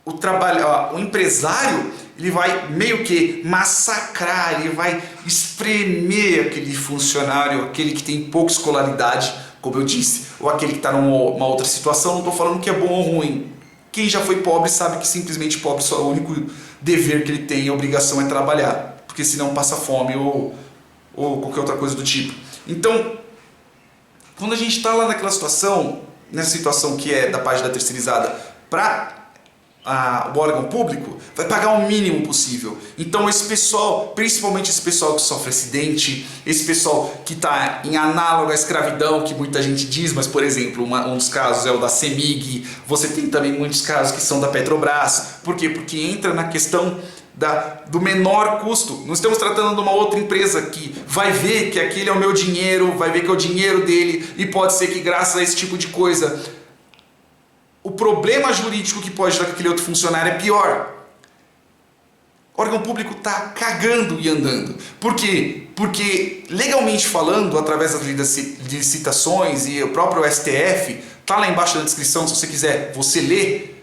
o empresário ele vai meio que massacrar, ele vai espremer aquele funcionário, aquele que tem pouca escolaridade, como eu disse, ou aquele que está numa outra situação. Não estou falando que é bom ou ruim. Quem já foi pobre sabe que simplesmente pobre só o único dever que ele tem, a obrigação é trabalhar, porque senão passa fome ou qualquer outra coisa do tipo. Então, quando a gente está lá naquela situação, nessa situação que é da parte da terceirizada para o órgão público, vai pagar o mínimo possível. Então esse pessoal, principalmente esse pessoal que sofre acidente, esse pessoal que está em análogo à escravidão, que muita gente diz, mas por exemplo, um dos casos é o da CEMIG, você tem também muitos casos que são da Petrobras. Por quê? Porque entra na questão do menor custo. Não estamos tratando de uma outra empresa que vai ver que aquele é o meu dinheiro, vai ver que é o dinheiro dele, e pode ser que graças a esse tipo de coisa o problema jurídico que pode dar com aquele outro funcionário é pior. O órgão público está cagando e andando. Por quê? Porque, legalmente falando, através das leis de licitações e o próprio STF, está lá embaixo na descrição, se você quiser, você lê,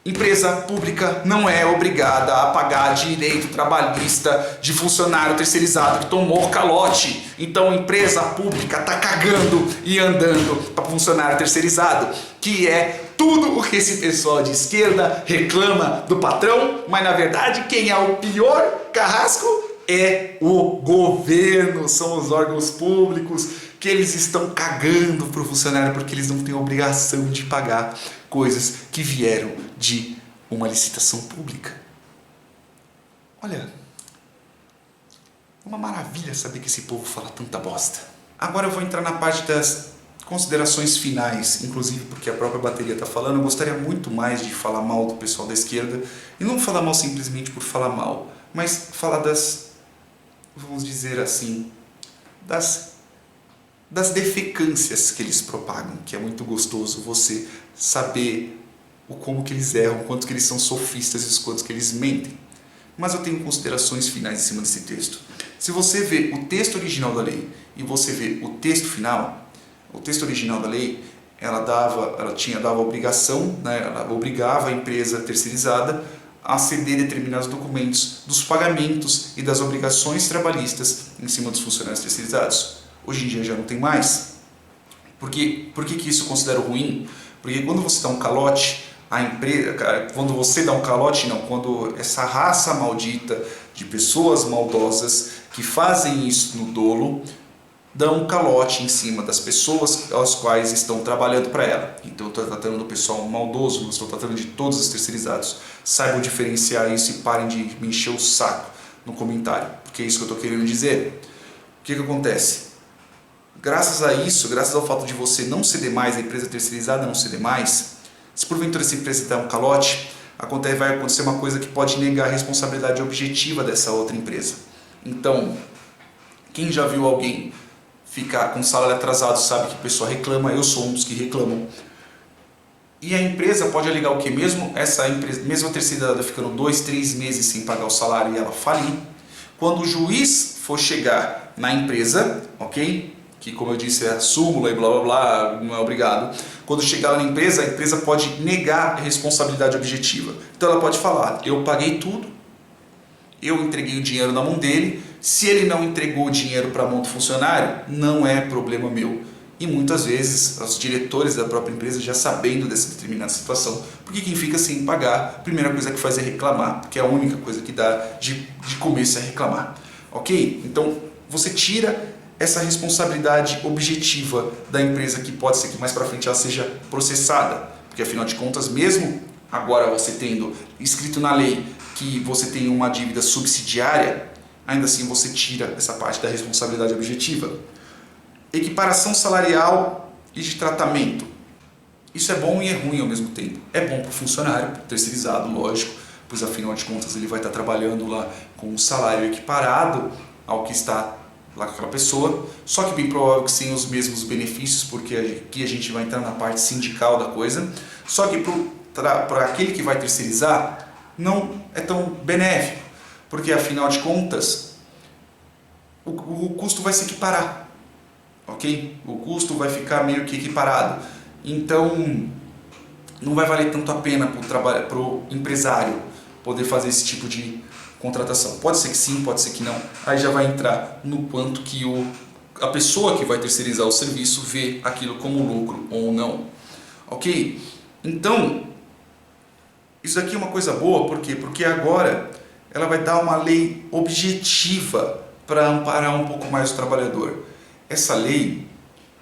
empresa pública não é obrigada a pagar direito trabalhista de funcionário terceirizado que tomou calote. Então, empresa pública está cagando e andando para funcionário terceirizado, que é tudo o que esse pessoal de esquerda reclama do patrão, mas na verdade quem é o pior carrasco é o governo, são os órgãos públicos, que eles estão cagando para o funcionário porque eles não têm obrigação de pagar coisas que vieram de uma licitação pública. Olha, uma maravilha saber que esse povo fala tanta bosta. Agora eu vou entrar na parte das considerações finais, inclusive porque a própria bateria está falando. Eu gostaria muito mais de falar mal do pessoal da esquerda, e não falar mal simplesmente por falar mal, mas falar vamos dizer assim, das defecâncias que eles propagam, que é muito gostoso você saber como que eles erram, o quanto que eles são sofistas e o quanto que eles mentem. Mas eu tenho considerações finais em cima desse texto. Se você vê o texto original da lei e você vê o texto final, o texto original da lei, ela dava obrigação, né, ela obrigava a empresa terceirizada a ceder determinados documentos dos pagamentos e das obrigações trabalhistas em cima dos funcionários terceirizados. Hoje em dia já não tem mais. Por que isso eu considero ruim? Porque quando você dá um calote, quando essa raça maldita de pessoas maldosas que fazem isso no dolo, dão um calote em cima das pessoas às quais estão trabalhando para ela. Então eu estou tratando do pessoal maldoso, eu estou tratando de todos os terceirizados. Saibam diferenciar isso e parem de me encher o saco no comentário, porque é isso que eu estou querendo dizer. O que acontece? Graças a isso, graças ao fato de você não ceder mais, a empresa terceirizada não ceder mais, se porventura essa empresa der um calote, vai acontecer uma coisa que pode negar a responsabilidade objetiva dessa outra empresa. Então, quem já viu alguém ficar com salário atrasado sabe que a pessoa reclama, eu sou um dos que reclamam. E a empresa pode alegar o que? Mesmo essa empresa, mesmo a terceirizada ficando 2, 3 meses sem pagar o salário e ela falir, quando o juiz for chegar na empresa, ok? Que como eu disse é a súmula e blá blá blá, não é obrigado. Quando chegar na empresa, a empresa pode negar a responsabilidade objetiva. Então ela pode falar, eu paguei tudo, eu entreguei o dinheiro na mão dele, se ele não entregou o dinheiro para a mão do funcionário, não é problema meu. E muitas vezes os diretores da própria empresa já sabendo dessa determinada situação, porque quem fica sem pagar, a primeira coisa que faz é reclamar, porque é a única coisa que dá de começo é reclamar. Ok? Então você tira essa responsabilidade objetiva da empresa, que pode ser que mais para frente ela seja processada, porque afinal de contas, mesmo agora você tendo escrito na lei que você tem uma dívida subsidiária, ainda assim você tira essa parte da responsabilidade objetiva. Equiparação salarial e de tratamento. Isso é bom e é ruim ao mesmo tempo. É bom para o funcionário, terceirizado, lógico, pois afinal de contas ele vai estar trabalhando lá com um salário equiparado ao que está lá com aquela pessoa, só que bem provável que sem os mesmos benefícios, porque aqui a gente vai entrar na parte sindical da coisa, só que para aquele que vai terceirizar não é tão benéfico, porque afinal de contas o custo vai se equiparar, ok? O custo vai ficar meio que equiparado, então não vai valer tanto a pena para o empresário poder fazer esse tipo de contratação. Pode ser que sim, pode ser que não. Aí já vai entrar no quanto que a pessoa que vai terceirizar o serviço vê aquilo como lucro ou não. Ok? Então, isso aqui é uma coisa boa, por quê? Porque agora ela vai dar uma lei objetiva para amparar um pouco mais o trabalhador. Essa lei,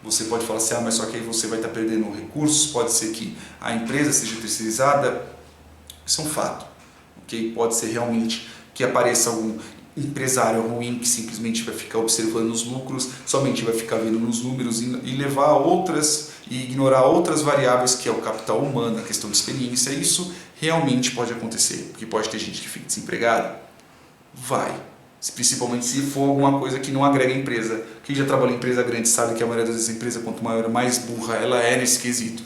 você pode falar assim, mas só que aí você vai estar perdendo recursos, pode ser que a empresa seja terceirizada. Isso é um fato. Okay? Pode ser realmente que apareça algum empresário ruim que simplesmente vai ficar observando os lucros, somente vai ficar vendo nos números e levar outras e ignorar outras variáveis, que é o capital humano, a questão de experiência. Isso realmente pode acontecer, porque pode ter gente que fique desempregada. Vai. Principalmente se for alguma coisa que não agrega a empresa. Quem já trabalhou em empresa grande sabe que a maioria das vezes a empresa, quanto maior, mais burra ela é nesse quesito.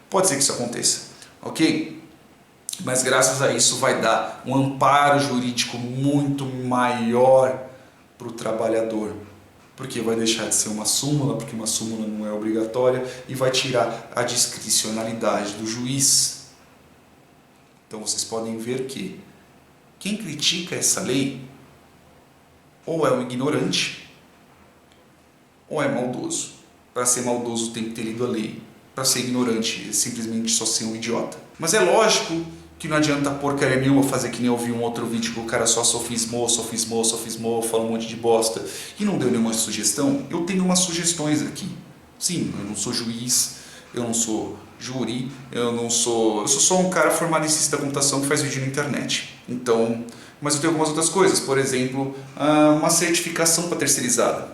Pode ser que isso aconteça. Ok? Mas graças a isso vai dar um amparo jurídico muito maior para o trabalhador, porque vai deixar de ser uma súmula, porque uma súmula não é obrigatória, e vai tirar a discricionalidade do juiz. Então vocês podem ver que quem critica essa lei ou é um ignorante ou é maldoso. Para ser maldoso tem que ter lido a lei, para ser ignorante é simplesmente só ser um idiota. Mas é lógico que não adianta porcaria nenhuma fazer que nem eu vi um outro vídeo que o cara só sofismou, fala um monte de bosta e não deu nenhuma sugestão. Eu tenho umas sugestões aqui. Sim, eu não sou juiz, eu não sou júri, eu sou só um cara formado em ciência da computação que faz vídeo na internet. Então, mas eu tenho algumas outras coisas, por exemplo, uma certificação para terceirizada.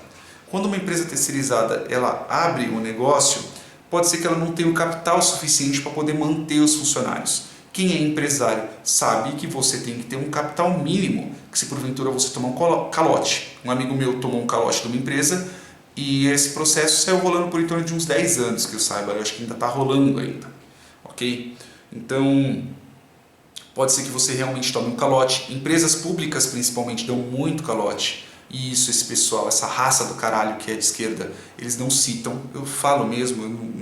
Quando uma empresa terceirizada ela abre um negócio, pode ser que ela não tenha o capital suficiente para poder manter os funcionários. Quem é empresário sabe que você tem que ter um capital mínimo, que se porventura você tomar um calote. Um amigo meu tomou um calote de uma empresa e esse processo saiu rolando por em torno de uns 10 anos, que eu saiba, eu acho que ainda está rolando ainda. Ok? Então, pode ser que você realmente tome um calote. Empresas públicas principalmente dão muito calote. E isso, esse pessoal, essa raça do caralho que é de esquerda, eles não citam, eu falo mesmo,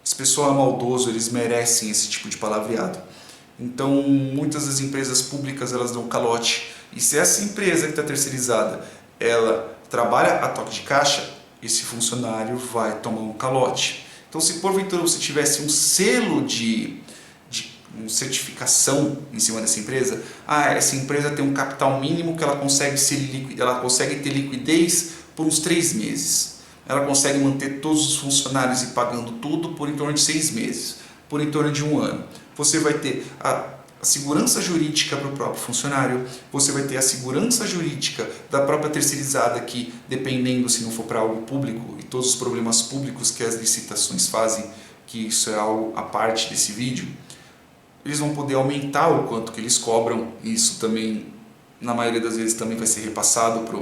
esse pessoal é maldoso, eles merecem esse tipo de palavreado. Então, muitas das empresas públicas, elas dão calote. E se essa empresa que está terceirizada, ela trabalha a toque de caixa, esse funcionário vai tomar um calote. Então, se porventura você tivesse um selo de certificação em cima dessa empresa, essa empresa tem um capital mínimo que ela consegue ter liquidez por uns 3 meses. Ela consegue manter todos os funcionários e pagando tudo por em torno de 6 meses, por em torno de 1 ano. Você vai ter a segurança jurídica para o próprio funcionário, você vai ter a segurança jurídica da própria terceirizada que, dependendo se não for para algo público, e todos os problemas públicos que as licitações fazem, que isso é algo à parte desse vídeo, eles vão poder aumentar o quanto que eles cobram, e isso também, na maioria das vezes, também vai ser repassado para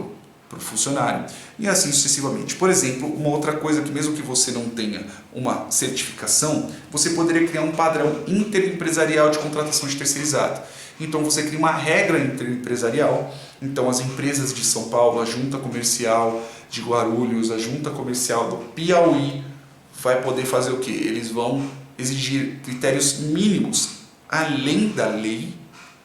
o funcionário, e assim sucessivamente. Por exemplo, uma outra coisa que mesmo que você não tenha uma certificação, você poderia criar um padrão interempresarial de contratação de terceirizado. Então você cria uma regra interempresarial, então as empresas de São Paulo, a Junta Comercial de Guarulhos, a Junta Comercial do Piauí, vai poder fazer o quê? Eles vão exigir critérios mínimos além da lei,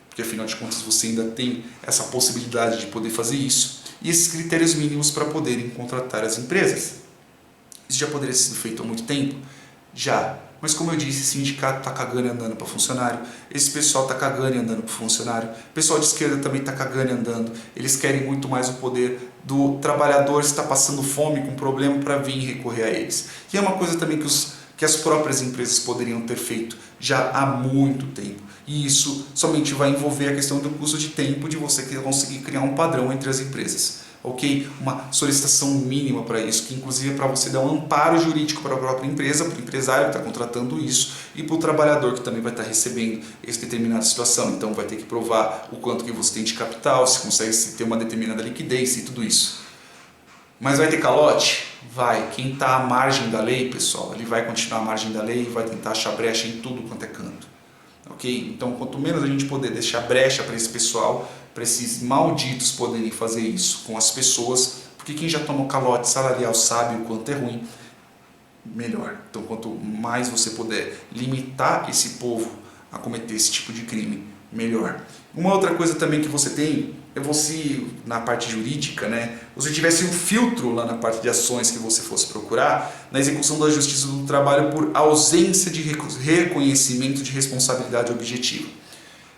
porque afinal de contas você ainda tem essa possibilidade de poder fazer isso, e esses critérios mínimos para poderem contratar as empresas. Isso já poderia ser feito há muito tempo? Já. Mas como eu disse, esse sindicato está cagando e andando para funcionário, esse pessoal está cagando e andando para funcionário, o pessoal de esquerda também está cagando e andando, eles querem muito mais o poder do trabalhador que está passando fome com problema para vir recorrer a eles. E é uma coisa também que as próprias empresas poderiam ter feito já há muito tempo. E isso somente vai envolver a questão do custo de tempo de você conseguir criar um padrão entre as empresas. Ok? Uma solicitação mínima para isso, que inclusive é para você dar um amparo jurídico para a própria empresa, para o empresário que está contratando isso e para o trabalhador que também vai estar recebendo essa determinada situação. Então vai ter que provar o quanto que você tem de capital, se consegue ter uma determinada liquidez e tudo isso. Mas vai ter calote? Vai. Quem está à margem da lei, pessoal, ele vai continuar à margem da lei e vai tentar achar brecha em tudo quanto é canto. Ok? Então, quanto menos a gente poder deixar brecha para esse pessoal, para esses malditos poderem fazer isso com as pessoas, porque quem já tomou calote salarial sabe o quanto é ruim, melhor. Então, quanto mais você puder limitar esse povo a cometer esse tipo de crime, melhor. Uma outra coisa também que você tem é você, na parte jurídica, né, você tivesse um filtro lá na parte de ações que você fosse procurar na execução da Justiça do Trabalho por ausência de reconhecimento de responsabilidade objetiva.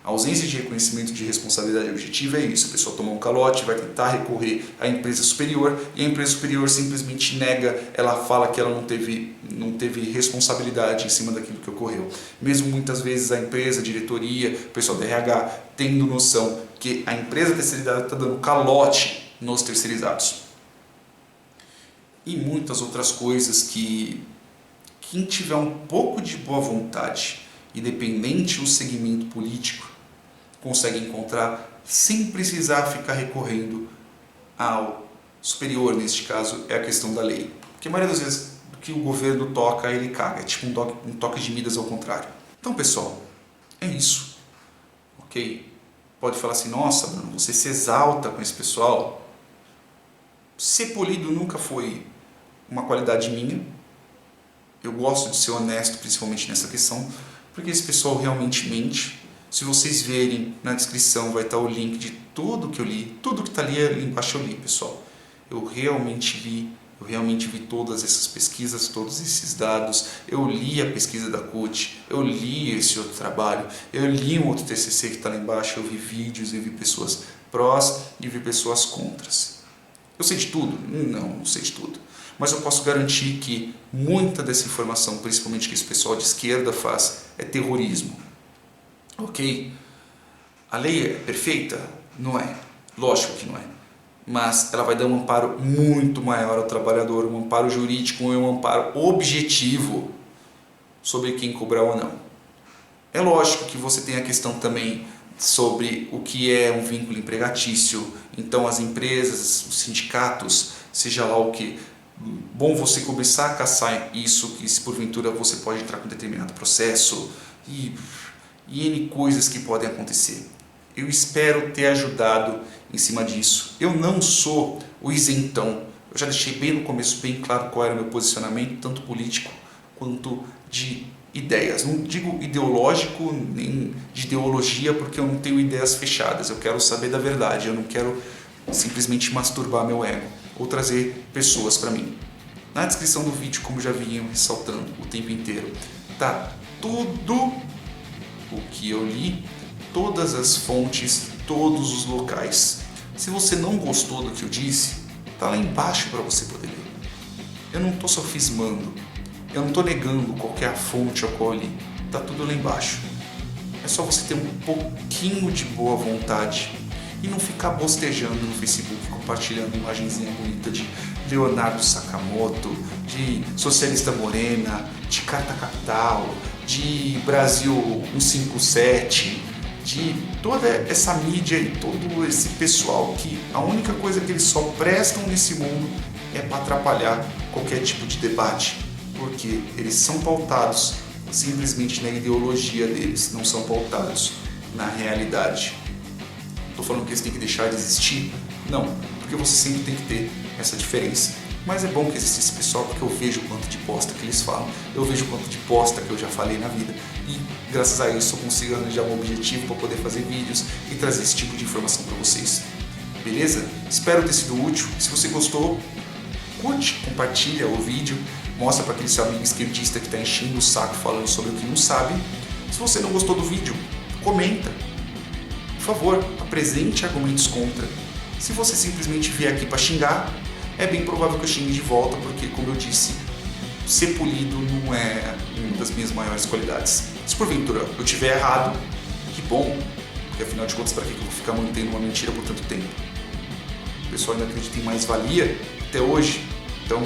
A ausência de reconhecimento de responsabilidade objetiva é isso, a pessoa toma um calote, vai tentar recorrer à empresa superior e a empresa superior simplesmente nega, ela fala que ela não teve responsabilidade em cima daquilo que ocorreu. Mesmo muitas vezes a empresa, a diretoria, o pessoal da RH, tendo noção que a empresa terceirizada está dando calote nos terceirizados. E muitas outras coisas que quem tiver um pouco de boa vontade, independente do segmento político, consegue encontrar sem precisar ficar recorrendo ao superior, neste caso é a questão da lei. Porque a maioria das vezes o que o governo toca, ele caga, é tipo um toque de Midas ao contrário. Então, pessoal, é isso, ok? Pode falar assim, nossa, Bruno, você se exalta com esse pessoal. Ser polido nunca foi uma qualidade minha. Eu gosto de ser honesto, principalmente nessa questão, porque esse pessoal realmente mente. Se vocês verem na descrição, vai estar o link de tudo que eu li. Tudo que está ali embaixo eu li, pessoal. Eu realmente vi todas essas pesquisas, todos esses dados. Eu li a pesquisa da CUT, eu li esse outro trabalho, eu li um outro TCC que está lá embaixo, eu vi vídeos, eu vi pessoas prós e vi pessoas contras. Eu sei de tudo? Não sei de tudo. Mas eu posso garantir que muita dessa informação, principalmente que esse pessoal de esquerda faz, é terrorismo. Ok? A lei é perfeita? Não é. Lógico que não é. Mas ela vai dar um amparo muito maior ao trabalhador, um amparo jurídico e um amparo objetivo sobre quem cobrar ou não. É lógico que você tem a questão também sobre o que é um vínculo empregatício. Então as empresas, os sindicatos, seja lá o que, bom você começar a caçar isso, que se porventura você pode entrar com determinado processo e N coisas que podem acontecer. Eu espero ter ajudado em cima disso. Eu não sou o isentão. Eu já deixei bem no começo bem claro qual era o meu posicionamento, tanto político quanto de ideias. Não digo ideológico nem de ideologia, porque eu não tenho ideias fechadas. Eu quero saber da verdade. Eu não quero simplesmente masturbar meu ego ou trazer pessoas para mim. Na descrição do vídeo, como já vinham ressaltando o tempo inteiro, tá tudo o que eu li, todas as fontes, todos os locais. Se você não gostou do que eu disse, Tá lá embaixo para você poder ler. Eu não estou sofismando, eu não estou negando qualquer fonte ou qual ali. Tá tudo lá embaixo. É só você ter um pouquinho de boa vontade e não ficar bostejando no Facebook, compartilhando imagenzinha bonita de Leonardo Sakamoto, de Socialista Morena, de Carta Capital, de Brasil 157, de toda essa mídia e todo esse pessoal que a única coisa que eles só prestam nesse mundo é para atrapalhar qualquer tipo de debate, porque eles são pautados simplesmente na ideologia deles, não são pautados na realidade. Estou falando que eles têm que deixar de existir? Não, porque você sempre tem que ter essa diferença. Mas é bom que exista esse pessoal, porque eu vejo o quanto de bosta que eles falam, eu vejo o quanto de bosta que eu já falei na vida, e graças a isso eu consigo arranjar um objetivo para poder fazer vídeos e trazer esse tipo de informação para vocês. Beleza? Espero ter sido útil. Se você gostou, curte, compartilha o vídeo, mostra para aquele seu amigo esquerdista que está enchendo o saco falando sobre o que não sabe. Se você não gostou do vídeo, comenta. Por favor, apresente argumentos contra. Se você simplesmente vier aqui para xingar, é bem provável que eu xingue de volta, porque, como eu disse, ser polido não é uma das minhas maiores qualidades. Se porventura eu tiver errado, que bom, porque afinal de contas, para que eu vou ficar mantendo uma mentira por tanto tempo? O pessoal ainda acredita em mais-valia até hoje, então,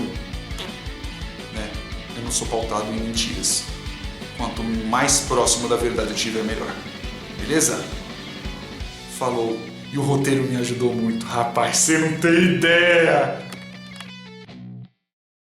eu não sou pautado em mentiras. Quanto mais próximo da verdade eu estiver, melhor. Beleza? Falou. E o roteiro me ajudou muito. Rapaz, você não tem ideia!